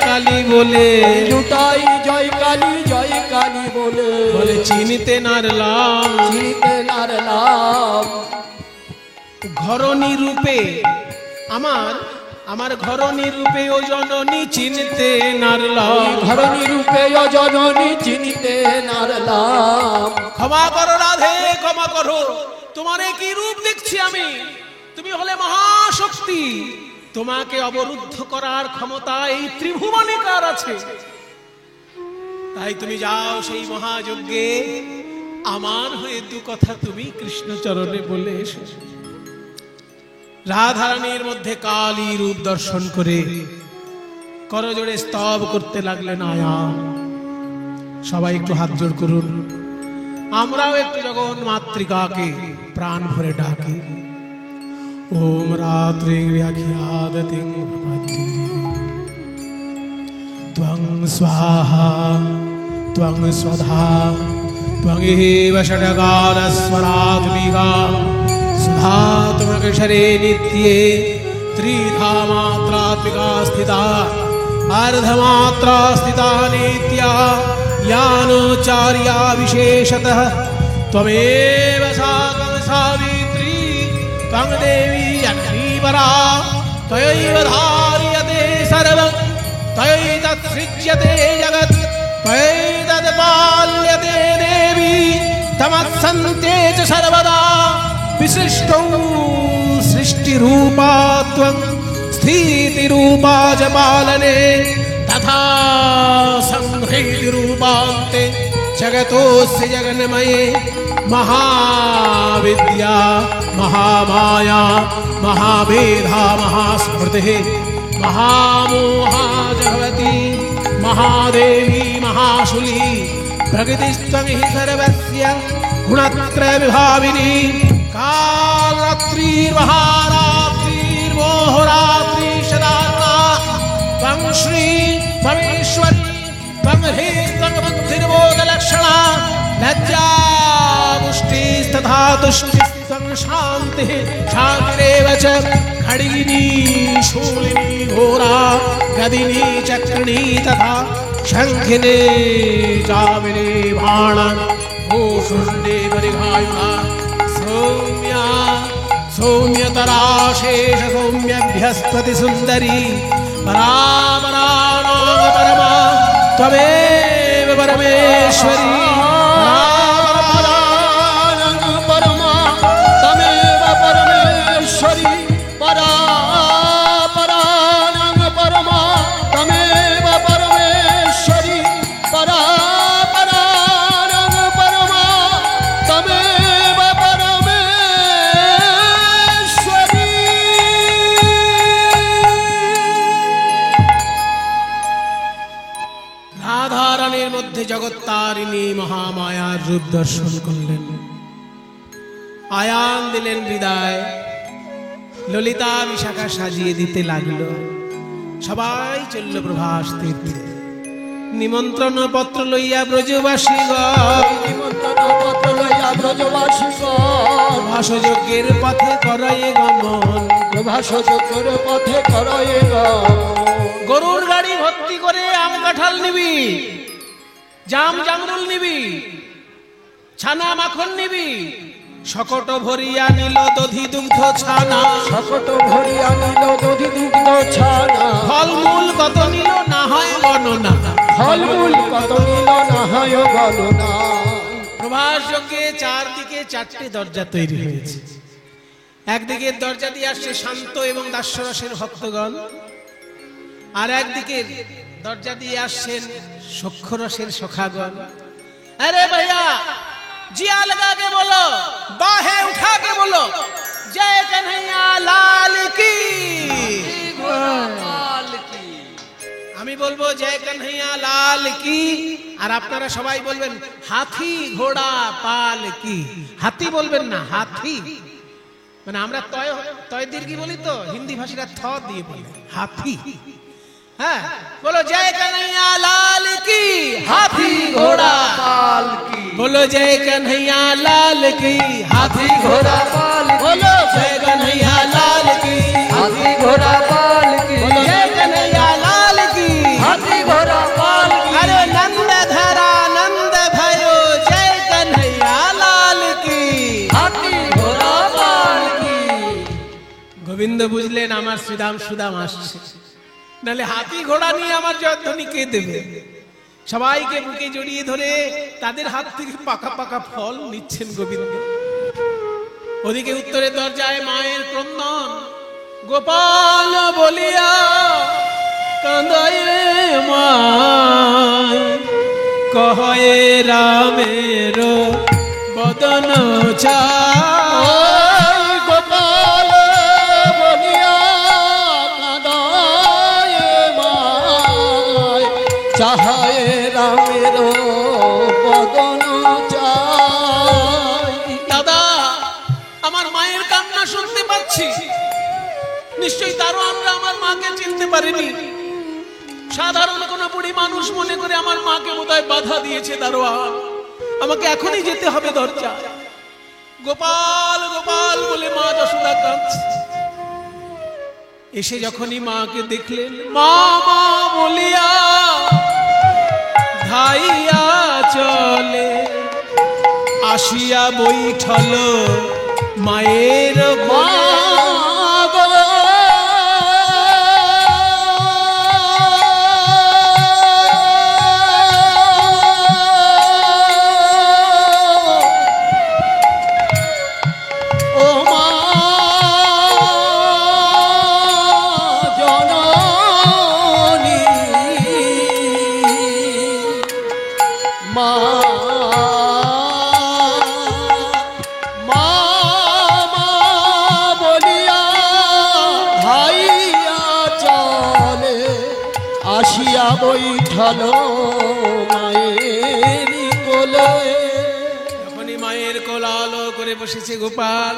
কালী বলে, লুটাই জয় কালী বলে, বলে চিনিতে নারলাম, চিনিতে নারলাম। ঘরণী রূপে আমার ঘরণী রূপে ও জননী চিনতে নারলাম, ধরণী রূপে জননী চিনিতে নারলাম। ক্ষমা করো রাধে, ক্ষমা করো, তোমার কি রূপ দেখছি আমি? তুমি হলে মহাশক্তি, তোমাকে অবরুদ্ধ করার ক্ষমতা এই ত্রিভুবনে কার আছে? তাই তুমি যাও সেই মহাযজ্ঞে, আমার হয়ে দু কথা তুমি কৃষ্ণ চরণে বলে এসো। রাধারানীর মধ্যে কালী রূপ দর্শন করে করজোড়ে স্তব করতে লাগলেন আয়ান। সবাই একটু হাত জোড় করুন, আমরাও একটু যখন মাতৃকাকে প্রাণ ভরে ডাকি। ওম রাত্রি ব্যাখ্যাদতিং প্রপদ্যে, ত্বং স্বাহা ত্বং স্বধা ত্বং এব ষড্গারস্বরাত্মিকা सुधा तुमकेशरे नित्ये त्रिधा मात्रात्मिका स्थिता अर्धमात्रा स्थिता नित्या यानोचार्या विशेषतः त्वमेव साकं सावित्री त्वं देवी जननीपरा त्वयैव धार्यते सर्वं त्वयैतत्सृज्यते जगत् त्वयैतत् पाल्यते देवी तमत्सन्ते च सर्वदा विशिष्टौ सृष्टिरूपा त्वं स्थितिरूपा च पालने तथा संहृतिरूपान्ते जगतोऽस्य जगन्मये महाविद्या महामाया महाभेदा महास्मृतिः महामोहा जगवती महादेवी महाशूली प्रकृतिस्त्वं हि सर्वस्य गुणत्रय विभाविनी कालरात्रिर्महारात्रिर्मोहरात्रि सदात्मा त्वं श्री त्वमेश्वरी त्वं हि त्वं बुद्धिर्बोधलक्षणा लज्जा पुष्टिस्तथा तुष्टिस्त्वं शान्तिः शान्तिरेव च खड्गिनी शूलिनी घोरा गदिनी चक्रिणी तथा शङ्खिनी चाविनी बाणा भूषुण्डे परिघायुधा सौम्यतरा शेष सौम्यभ्यस्पति सुंदरी परापरानाम परमा त्वमेव परमेश्वरी परमा तमेव परमेश्वरी परा রাধারানীর মধ্যে জগত্তারিণী মহামায়ার রূপ দর্শন করলেন, আয়ান দিলেন বিদায়। ললিতা বিশাখা সাজিয়ে দিতে লাগলো, সবাই চলল প্রভাস তীর্থে। নিমন্ত্রণ পত্র লইয়া ব্রজবাসী নিমন্ত্রণ পত্র লইয়া ব্রজবাসী ভাসযজ্ঞের পথে করাই গমন। ভাসযজ্ঞের পথে করয়ে গরুর গাড়ি ভর্তি করে আম কাঁঠাল নিবি, জাম জামরুল নিবি, ছানা মাখন নিবি, শকট ভরিয়া নিল দধি দুগ্ধ ছানা। শকট ভরিয়া নিল দধি দুগ্ধ ছানা। ফলমূল কত নিল না হয় গণনা, ফলমূল কত নিল না হয় গণনা। প্রভাস যজ্ঞে চারদিকে চারটি দরজা তৈরি হয়েছে। একদিকে দরজা দিয়ে আসছে শান্ত এবং দাস্যরসের ভক্তগণ, আর একদিকে দরজা দিয়ে আসছেন সখ্যরসের সখাগণ। আরে ভাইয়া, জিয়া লগা কে বলো, বাহে উঠা কে বলো, জয় কन्हैया লাল কি। আমি বলবো জয় কन्हैया লাল কি, আর আপনারা সবাই বলবেন হাতি ঘোড়া পাল কি। হাতি বলবেন না, হাতি মানে আমরা তয় দীর্ঘি বলি তো, হিন্দি ভাষীরা থ দিয়ে বলে হাতি। হ্যাঁ, বলো জয় कन्हैया লাল কি, হাতি ঘোড়া পাল কি। बोलो जय कन्हैया लाल की, हाथी घोड़ा पाल की। बोलो जय कन्हैया लाल की, हाथी घोड़ा पाल की। बोलो जय कन्हैया लाल की, हाथी घोड़ा पाल की। अरे नंद धरा नंद भयो, जय कन्हैया लाल की। हाथी घोड़ा पाल की। গোবিন্দ বুঝলেন আমার শ্রীরাম সুদাম আসছে, নালে হাতি ঘোড়া নিয়ে আমার জয়ধ্বনি কে দেবে। সবাইকে বুকে জড়িয়ে ধরে তাদের হাত থেকে পাকা পাকা ফল নিচ্ছেন গোবিন্দ। ওদিকে উত্তরের দরজায় মায়ের ক্রন্দন, গোপাল বলিয়া কাঁদায় মায়, কহে রামের বদন চায়। গোপাল বলিয়া কাঁদায় মায়, চাহায় রামের বদন চায়। দাদা, আমার মায়ের কান্না শুনতে পাচ্ছি, নিশ্চয়ই তারও আমরা আমার মাকে চিনতে পারিনি। সাধারণ কোন বুড়ি মানুষ মনে করে আমার মাকে বোধহয় বাধা দিয়েছে দারোয়ান, আমাকে এখনই যেতে হবে দরজা। গোপাল গোপাল বলে মা যশোদা কাঁদছে। এসে যখনই মাকে দেখলেন, মা মা বলিয়া ধাইয়া চলে, আসিয়া বৈঠল মায়ের কোলে। বৈঠল মায়ের কোলে। যখনই মায়ের কোলালো করে বসেছে গোপাল,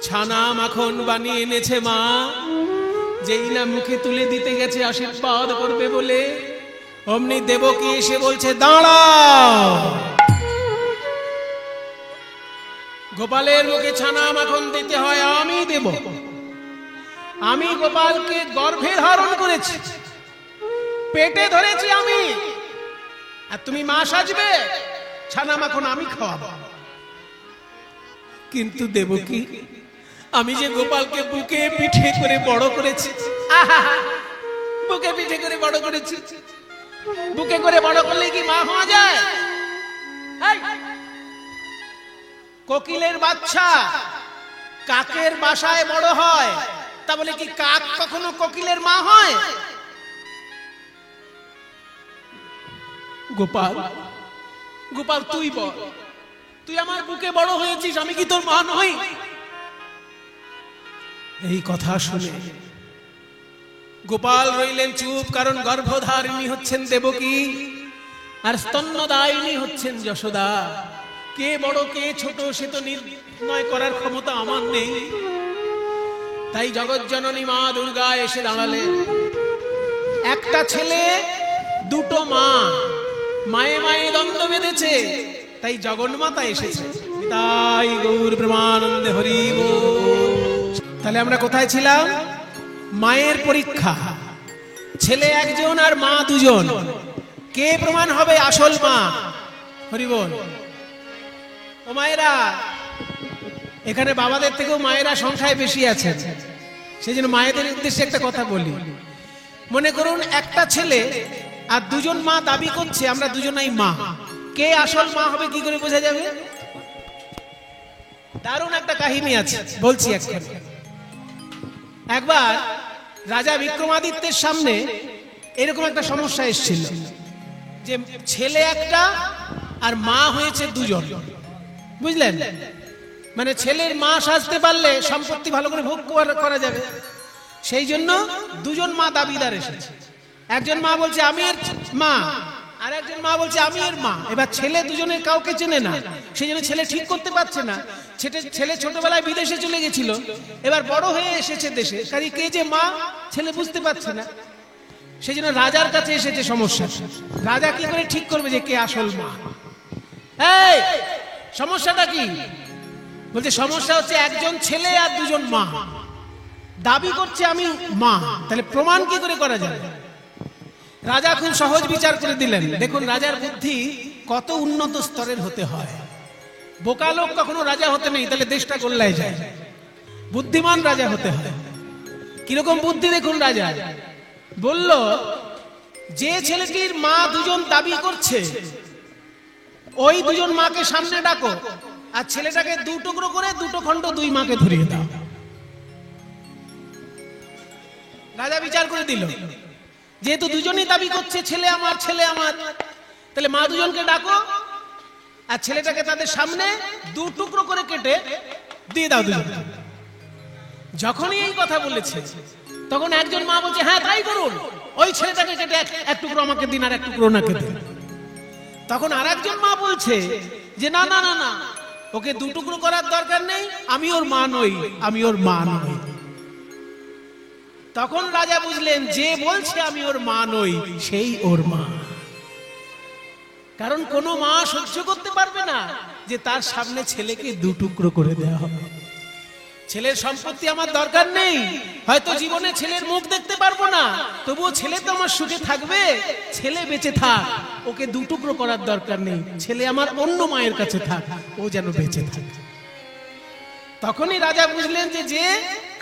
ছানা মাখন বানিয়ে এনেছে মা, যেই না মুখে তুলে দিতে গেছে আশীর্বাদ করবে বলে, অমনি দেবকী এসে বলছে দাঁড়াও। গোপালের মুখে ছানা মাখন দিতে হয় আমি দেব। আমি গোপালকে গর্ভে ধারণ করেছি, পেটে ধরেছি আমি, আর তুমি মা সাজবে, ছানা মাখন আমি খাওয়াবো। কিন্তু দেবকী, আমি যে গোপালকে বুকে পিঠে করে বড় করেছি, বুকে পিঠে করে বড় করেছি, বুকে করে বড় করলে কি মা হওয়া যায়? কোকিলের বাচ্চা কাকের বাসায় বড় হয়, তা বলে কি কাক কখনো কোকিলের মা হয়? গোপাল গোপাল তুই বল, তুই আমার বুকে বড় হয়েছিস, আমি কি তোর মা নই? এই কথা শুনে গোপাল রইলেন চুপ, কারণ গর্ভধারিণী হচ্ছেন দেবকী। আর স্তন্যদায়িনী হচ্ছেন যশোদা। কে বড় কে ছোট সে তো নির্ণয় করার ক্ষমতা আমার নেই। তাই জগজ্জননী মা দুর্গা এসে দাঁড়ালেন। একটা ছেলে দুটো মা, মায়ে মায়ে দ্বন্দ্ব বেঁধেছে, তাই জগন্মাতা এসেছে। তাই গৌর প্রেমানন্দে হরি বল। তাহলে আমরা কোথায় ছিলাম? মায়ের পরীক্ষা। ছেলে একজন আর মা দুজন, কে প্রমাণ হবে আসল মা? হরি বল। ও মায়েরা, এখানে বাবাদের থেকেও মায়েরা সংখ্যায় বেশি আছেন, সেই জন্য মায়েদের উদ্দেশ্যে একটা কথা বলি। মনে করুন একটা ছেলে আর দুজন মা দাবি করছে আমরা দুজনাই মা, কে আসল মা হবে কি করে বোঝা যাবে? দারুণ একটা কাহিনী আছে, বলছি এখন। একবার রাজা বিক্রমাদিত্যের সামনে এরকম একটা সমস্যা এসেছিল যে ছেলে একটা আর মা হয়েছে দুজন, বুঝলেন? মানে ছেলের মা সাজতে পারলে সম্পত্তি ভালো করে ভোগ করা যাবে, সেই জন্য দুজন মা দাবিদার এসেছে। একজন মা বলছে আমি এর মা, আর একজন মা বলছে আমি এর মা। এবার ছেলে দুজনের কাউকে চেনে না, সেই জন্য ছেলে ঠিক করতে পারছে না। ছেলে ছোটবেলায় বিদেশে চলে গেছিল, এবার বড় হয়ে এসেছে দেশে, কাজে কে যে মা ছেলে বুঝতে পারছে না। সেই জন্য রাজার কাছে এসেছে সমস্যা। রাজা কি করে ঠিক করবে যে কে আসল মা? এই সমস্যাটা কি? বলছে সমস্যা হচ্ছে একজন ছেলে আর দুজন মা দাবি করছে আমি মা, তাহলে প্রমাণ কি করে করা যায়? রাজা খুব সহজ বিচার করে দিলেন। দেখুন রাজার বুদ্ধি কত উন্নত স্তরের হতে হয়। বোকা লোক কখনো রাজা হতে নেই, তাহলে দেশটা গোল্লায় যায়। বুদ্ধিমান রাজা হতে হয়। কিরকম বুদ্ধি দেখুন রাজা বলল, যে ছেলেটির মা দুজন দাবি করছে ওই দুজন মাকে সামনে ডাকো, আর ছেলেটাকে দু টুকরো করে দুটো খণ্ড দুই মাকে ধরিয়ে দাও। রাজা বিচার করে দিল, যেহেতু দুজনই দাবি করছে ছেলে আমার ছেলে আমার, তাহলে মা দুজনকে ডাকো আর ছেলেটাকে তাদের সামনে দু টুকরো করে কেটে দিয়ে দাও দুজন। যখনই এই কথা বলেছে তখন একজন মা বলছে হ্যাঁ তাই করুন, ওই ছেলেটাকে কেটে এক টুকরো আমাকে দিন আর এক টুকরো ওনাকে দিন। তখন আর একজন মা বলছে যে না না না না, ওকে দু টুকরো করার দরকার নেই, আমি ওর মা নই, আমি ওর মা নই। তখন রাজা বুঝলেন যে বলছে আমি ওর মা নই সেই ওর মা। কারণ কোন মা সহ্য করতে পারবে না যে তার সামনে ছেলেকে দু টুকরো করে দেওয়া হবে। ছেলের সম্পত্তি আমার দরকার নেই, হয়তো জীবনে ছেলের মুখ দেখতে পারবো না, তবুও ছেলে তো আমার সুখে থাকবে, ছেলে বেঁচে থাক, ওকে দু টুকরো করার দরকার নেই, ছেলে আমার অন্য মায়ের কাছে থাক, ও যেন বেঁচে থাকে। তখনই রাজা বুঝলেন যে যে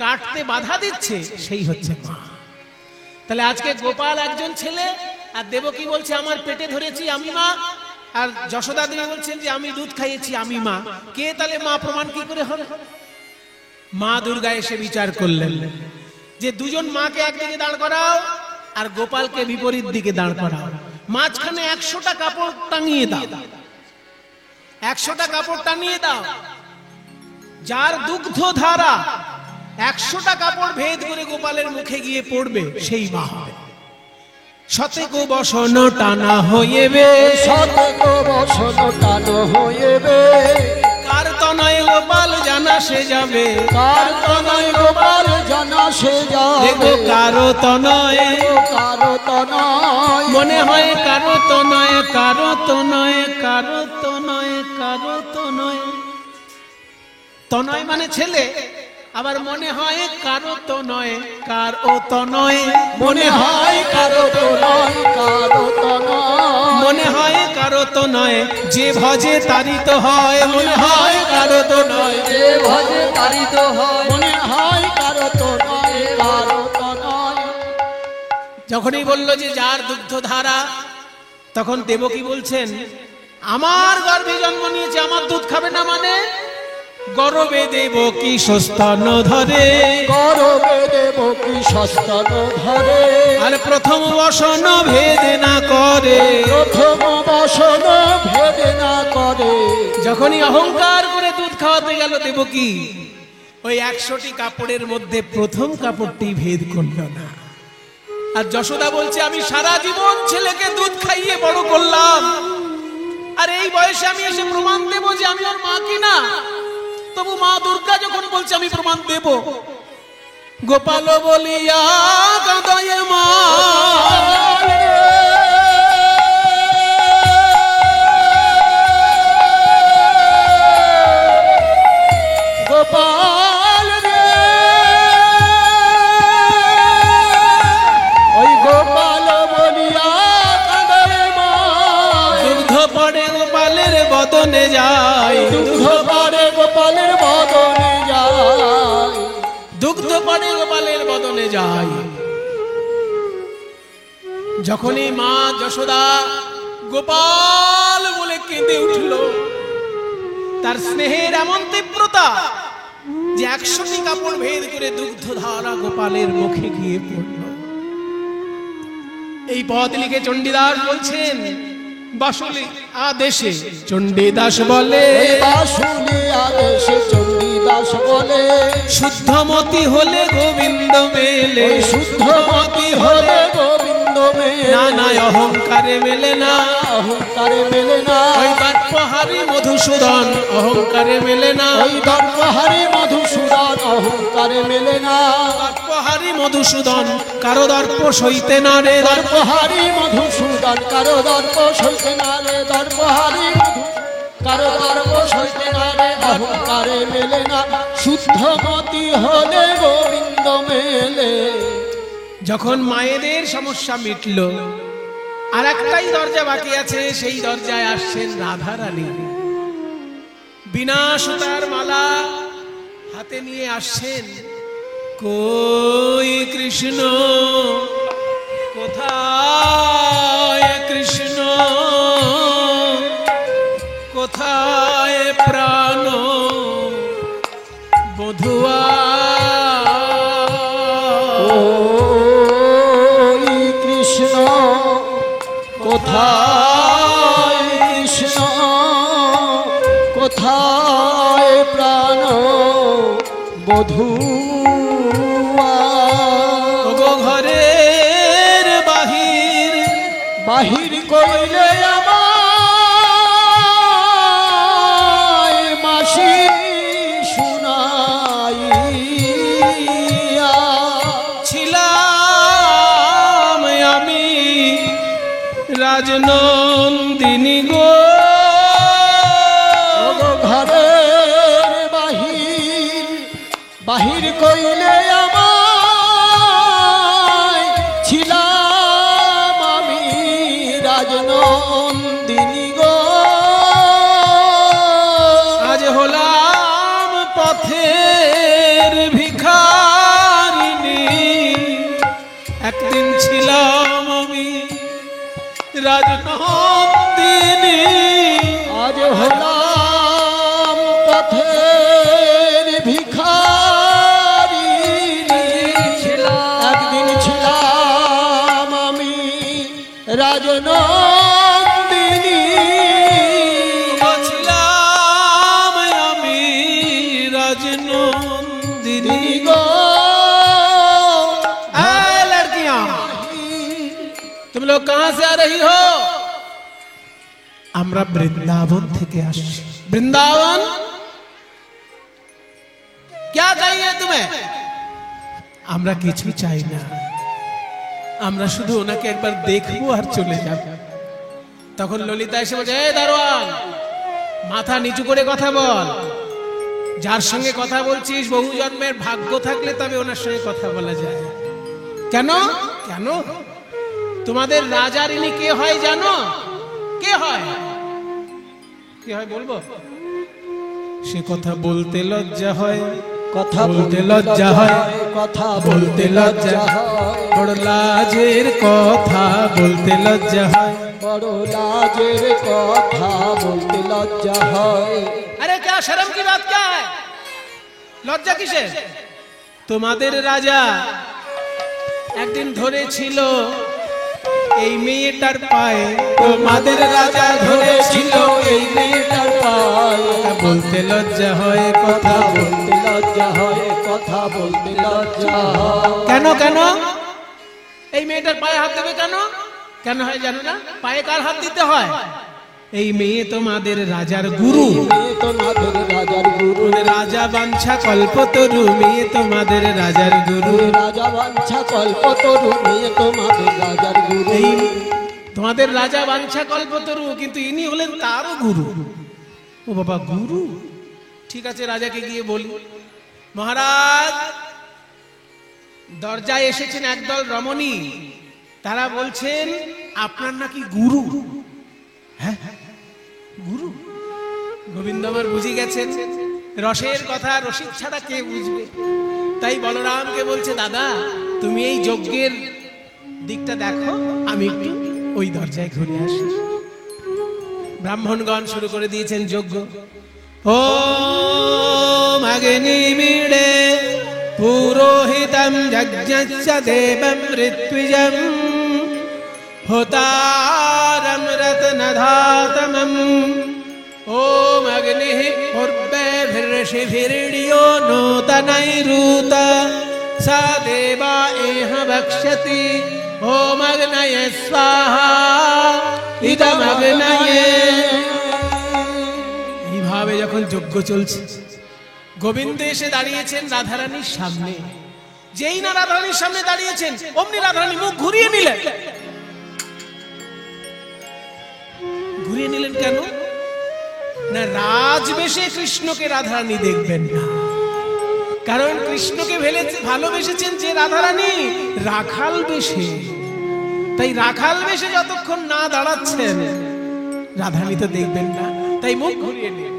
কাটতে বাধা দিচ্ছে সেই হচ্ছে মা। তাহলে আজকে গোপাল একজন ছেলে আর দেবকী বলছে আমার পেটে ধরেছি আমি মা, আর যশোদা দেবী বলছেন যে আমি দুধ খাইয়েছি আমি মা। কে তাহলে মা প্রমাণ কি করে হবে? মা দুর্গা এসে বিচার করলেন যে দুজন মাকে একদিকে দাঁড় করাও আর গোপালকে বিপরীত দিকে দাঁড় করাও, মাঝখানে 100টা কাপড় টাঙিয়ে দাও, 100টা কাপড় টাঙিয়ে দাও। যার দুগ্ধ ধারা 100টা কাপড় ভেদ করে গোপালের মুখে গিয়ে পড়বে সেই মা হবে। শতেক বসন টানা হইবে, শতেক বসন টানা হইবে, কার তনয় গোপাল জানা সে যাবে, কার তনয় গোপাল জানা সে যাবে, দেখো কারো তনয়, কারো তনয় মনে হয় কারো তনয়, কারো তনয়, কারো তনয়, কারো তনয়। তনয় মানে ছেলে, আবার মনে হয় কারো তো নয়, কার ও তো নয়, মনে হয় কারো তো নয়, কারো তো নয়, মনে হয় কারো তো নয়, যে ভজে তারি তো হয়, মনে হয় কারো তো নয়, যে ভজে তারি তো হয়, মনে হয় কারো তো নয়, কারো তো নয়। যখনই বলল যে যার দুগ্ধ ধারা, তখন দেবকী বলছেন আমার গর্ভে জন্ম নিয়েছে, আমার দুধ খাবে না মানে? গর্বে দেবকী সস্তন ধরে, গর্বে দেবকী সস্তন ধরে, আর প্রথম বসন ভেদ না করে, প্রথম বসন ভেদ না করে। যখনই অহংকার করে দুধ খাওয়াতে গেল দেবকী, ওই 100টি কাপড়ের মধ্যে প্রথম কাপড়টি ভেদ করল না। আর যশোদা বলছে আমি সারা জীবন ছেলেকে দুধ খাইয়ে বড় করলাম, আর এই বয়সে আমি এসে প্রমাণ দেব যে আমি ওর মা কিনা। তবু মা দুর্গা যখন বলছে আমি প্রমাণ দেব, গোপাল বলিয়া কাঁদয়ে মা, গোপাল রে, ওই গোপাল বলিয়া কাঁদে মা। দুগ্ধ পড়ে গোপালের বদনে যায়, দুগ্ধ পড়ে গোপালের বদনে যায়, দুগ্ধ পড়ে গোপালের বদনে যায়। যখনই মা যশোদা গোপাল বলে কেঁদে উঠল, তার স্নেহের এমন তীব্রতা যে 100টি কাপড় ভেদ করে দুগ্ধ ধারা গোপালের মুখে গিয়ে পড়ল। এই পদ লিখে চণ্ডীদাস বলছেন, বাসুলি আদেশে চণ্ডীদাস বলে, বাসুলি আদেশে চণ্ডীদাস বলে, শুদ্ধমতি হলে গোবিন্দ মেলে, শুদ্ধমতি হলে গোবিন্দ মেলে, না না অহংকারে মেলে না, অহংকারে মেলে না। ওই দর্পহারি মধুসূদন অহংকারে মেলে না, ওই দর্পহারি মধুসূদন অহংকারে মেলে না। দর্পহারি মধুসূদন কারো দর্প সইতে না রে, দর্পহারি মধুসূদন কারো দর্প সইতে না রে, দর্পহারি কারো দর্প সইতে না রে, অহংকারে মেলে না। শুদ্ধমতি হলে গোবিন্দ মেলে। যখন মায়েদের সমস্যা মিটল, আর একটাই দরজা বাকি আছে, সেই দরজায় আসছেন রাধা রানী। বিনা সুতার মালা হাতে নিয়ে আসছেন। কই কৃষ্ণ, কোথায় কৃষ্ণ, কোথায় প্রাণ বধুয়া, ওই কৃষ্ণ কোথায়, কৃষ্ণ কোথায় প্রাণ বধূয়া। ওগো ঘরের বাহির, বাহির কইলে আমায় মাসি শুনাইয়া। ছিলাম আমি রাজনন্দিনী গো, ওগো ঘরের বাহির, বাহির কইলে আমায় ছিলাম আমি রাজনন্দিনী গো। আজ হলাম পথের ভিখারিণী, একদিন ছিলাম আমি রাজনন্দিনী। আজ হলাম পথের ভিখারিণী, একদিন ছিলাম আমি রাজনন্দিনী। ছিলাম আমি রাজনন্দিনী গো लड़कियां, तुम लोग कहां से आ रही हो? আমরা বৃন্দাবন থেকে আসছি। বৃন্দাবন क्या चाहिए तुम्हें? আমরা কিছু চাই না, আমরা শুধু ওনাকে একবার দেখবো আর চলে যাব। তখন ললিতা এসে বলছে, এই দারোয়ান, মাথা নিচু করে কথা বল। যার সঙ্গে কথা বলছিস বহু জন্মের ভাগ্য থাকলে তবে ওনার সঙ্গে কথা বলা যায়। কেন কেন? তোমাদের রাজার ইনি কে হয় জানো? কে হয়? কে হয় বলবো? সে কথা বলতে লজ্জা হয়, কথা বলতে লজ্জা হয়, কথা বলতে লজ্জা হয়, বড় লাজের কথা বলতে লজ্জা হয়, বড় লাজের কথা বলতে লজ্জা হয়। আরে क्या शर्म की बात क्या है? লজ্জা কিসের? তোমাদের রাজা একদিন ধরেছিল এই মেয়েটার পায়ে, তোমাদের রাজা ধরেছিল এই মেয়েটার পায়ে। বলতে লজ্জা হয়, কথা বলতে লজ্জা হয়, কথা বলতে লজ্জা হয়। কেন কেন? এই মেয়েটার পায়ে হাত দেবে কেন? কেন হয় জানো না? পায়ে কার হাত দিতে হয়? এই মেয়ে তোমাদের রাজার গুরু। মেয়ে তোমাদের রাজার গুরু। রাজা বাঞ্ছা কল্পতরু, মেয়ে তোমাদের রাজার গুরু। রাজা বাঞ্ছা কল্পতরু, মেয়ে তোমাদের রাজার গুরু। এই তোমাদের রাজা বাঞ্ছা কল্পতরু, কিন্তু ইনি হলেন তারও গুরু। ও বাবা, গুরু? ঠিক আছে, রাজাকে গিয়ে বলি, মহারাজ দরজায় এসেছেন একদল রমণী, তারা বলছেন আপনার নাকি গুরু। হ্যাঁ, গুরু? গোবিন্দ আমার বুঝে গেছেন রসের কথা, রসিক ছাড়া কে বুঝবে? তাই বলরামকে বলছে, দাদা তুমি এই যজ্ঞের দিকটা দেখো, আমি একটু ওই দরজায় ঘুরে আসি। ব্রাহ্মণগণ শুরু করে দিয়েছেন যজ্ঞ। ও অগ্নিমিড়ে পুরোহিতম যজ্ঞস্য দেবম ঋত্বিজম হোতারম রত্নধাতমম ওম অগ্নিঃ পূর্বেভির্ষিভির্ডিयो নূতনৈরূত सा देवा एह वक्ष्यति ओम अग्नये स्वाहा इदम अग्नये। এইভাবে যখন যজ্ঞ চলছে, গোবিন্দ এসে দাঁড়িয়েছেন রাধারানীর সামনে। যেই না রাধারানীর সামনে দাঁড়িয়েছেন, অমনি রাধারানী মুখ ঘুরিয়ে নিলেন। ঘুরিয়ে নিলেন কেন? না, রাজবেশে কৃষ্ণকে রাধারানী দেখবেন না। কারণ কৃষ্ণকে ভালোবেসেছেন যে রাধারানী রাখাল বেশে, তাই রাখাল বেশে যতক্ষণ না দাঁড়াচ্ছেন রাধারানী তো দেখবেন না, তাই মুখ ঘুরিয়ে নিলেন।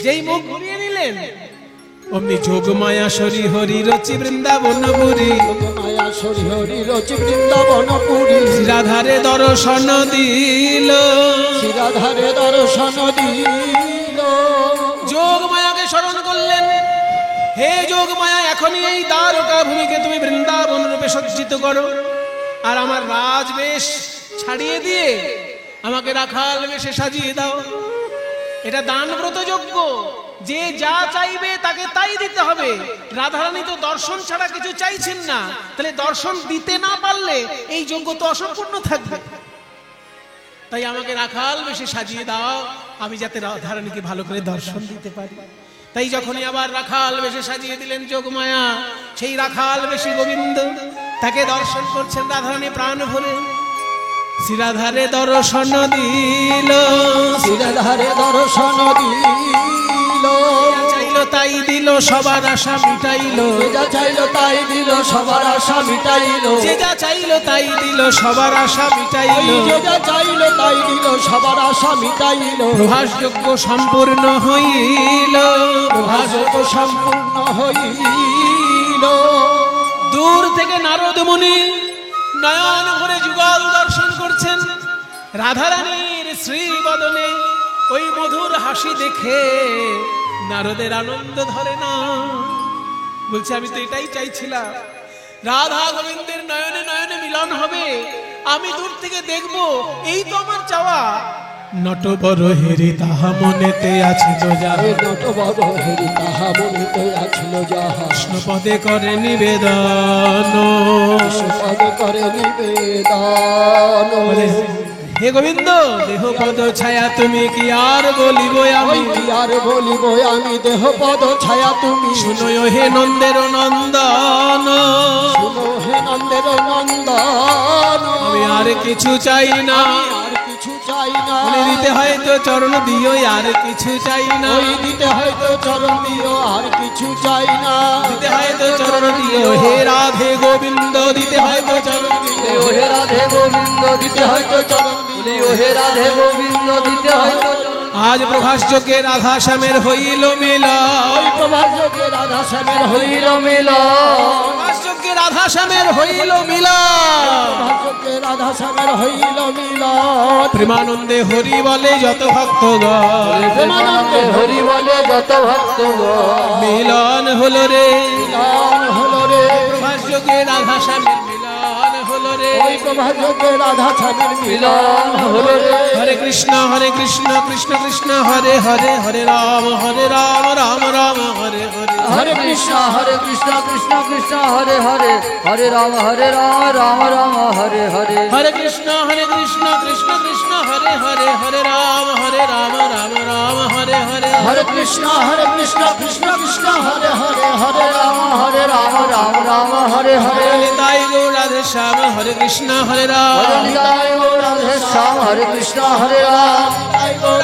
যেই মুখ ঘুরিয়ে নিলেন, অমনি যোগমায়া শরী হরি রচি বৃন্দাবনপুরী, যোগমায়া শরী হরি রচি বৃন্দাবনপুরী। রাধারে দর্শন দিল, রাধারে দর্শন দিল। যোগমায়াকে স্মরণ করলেন, হে যোগমায়া, এখনই এই দ্বারকা ভূমিকে তুমি বৃন্দাবন রূপে সজ্জিত করো, আর আমার রাজবেশ ছাড়িয়ে দিয়ে আমাকে রাখাল বেশে সাজিয়ে দাও। এটা দানব্রত যজ্ঞ, যে যা চাইবে তাকে তাই দিতে হবে। রাধারানী তো দর্শন ছাড়া কিছু চাইছেন না, তাহলে দর্শন দিতে না পারলে এই যজ্ঞ তো অসম্পূর্ণ থাকবে। তাই আমাকে রাখাল বেশে সাজিয়ে দাও, আমি যাতে রাধারানীকে ভালো করে দর্শন দিতে পারি। তাই যখনই আবার রাখাল বেশে সাজিয়ে দিলেন যোগমায়া, সেই রাখাল বেশে গোবিন্দ তাকে দর্শন করছেন রাধারানী প্রাণ ভরে। শ্রীরাধারে দর্শন দিল, শ্রীরাধারে দর্শন দিল। চাইলো তাই দিল, সবার আশা মিটাইল। যা চাইলো তাই দিল, সবার আশা মিটাইল। যে যা চাইলো তাই দিল, সবার আশা মিটাইল। যে যা চাইলো তাই দিল, সবার আশা মিটাইল। প্রভাস যজ্ঞ সম্পূর্ণ হইল, প্রভাস যজ্ঞ সম্পূর্ণ হইল। দূর থেকে নারদ মুনি নয়ন ভরে যুগল দর্শন করছেন। রাধারানীর শ্রীবদনে ওই মধুর হাসি দেখে নারদের আনন্দ ধরে না। বলছে, আমি তো এটাই চাইছিলাম, রাধা গোবিন্দের নয়নে নয়নে মিলন হবে, আমি দূর থেকে দেখব, এই তো আমার চাওয়া। নটবর হেরি তাহা মনেতে আছিল যাহা, নটবর হেরি তাহা মনেতে আছিল যাহা। কৃষ্ণপদে করে নিবেদন, কৃষ্ণপদে করে নিবেদন। হে গোবিন্দ, দেহ পদ ছায়া তুমি কি আর বলিব আমি, কি আর বলিব আমি, দেহ পদ ছায়া তুমি। শুনো হে নন্দের নন্দন, শুনো হে নন্দের নন্দন। আমি আর কিছু চাই না, আর কিছু চাই না। দিতে হয়তো চরণ দিও, আর কিছু চাই না। ওই দিতে হয়তো চরণ দিও, আর কিছু চাই না। দিতে হয়তো চরণ দিও, হে রাধে গোবিন্দ, দিতে হয়তো চরণ দিও। হে রাধে গোবিন্দ, দিতে হয়তো চরণ দিও। হে রাধে গোবিন্দ, দিতে হয়তো। আজ প্রভাস যজ্ঞে রাধা শ্যামের হইল মিলন, ওই প্রভাস যজ্ঞে রাধা শ্যামের হইল মিলন। প্রভাস যজ্ঞে রাধা শ্যামের হইল মিলন, প্রভাস যজ্ঞে রাধা শ্যামের হইল মিলন। প্রেমানন্দে হরি বলে যত ভক্তগণ, প্রেমানন্দে হরি বলে যত ভক্তগণ। মিলন হলো রে, মিলন হলো রে। প্রভাস যজ্ঞে রাধা শ্যামের মিলন হলো রে। ওই প্রভাস যজ্ঞে রাধা শ্যামের মিলন হলো রে। হরে কৃষ্ণ কৃষ্ণ কৃষ্ণ হরে হরে, হরে রাম রাম রাম হরে হরে। হরে কৃষ্ণ কৃষ্ণ কৃষ্ণ হরে হরে হরে রাম রাম রাম হরে হরে হরে কৃষ্ণ কৃষ্ণ কৃষ্ণ হরে হরে হরে রাম রাম রাম হরে হরে হরে কৃষ্ণ কৃষ্ণ কৃষ্ণ হরে হরে হরে রাম রাম রাম হরে হরে নিতাই গৌর রাধে শ্যাম হরে কৃষ্ণ হরে রাম নিতাই গৌর রাধে শ্যাম হরে কৃষ্ণ হরে রাম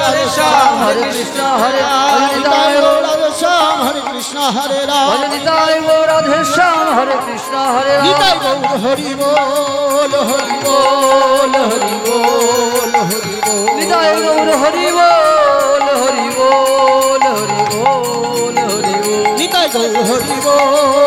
রাধে শ্যাম হরে কৃষ্ণ হরে নিতাই গৌর রাধে শ্যাম হরে কৃষ্ণ হরে রাম হরে নিতাই গৌর রাধে শ্যাম হরে কৃষ্ণ হরে রাম নিতাই গৌর হরি বল হরি বল হরি বল হরি বল নিতাই গৌর হরি বল হরি বল হরি বল হরি বল নিতাই গৌর হরি বল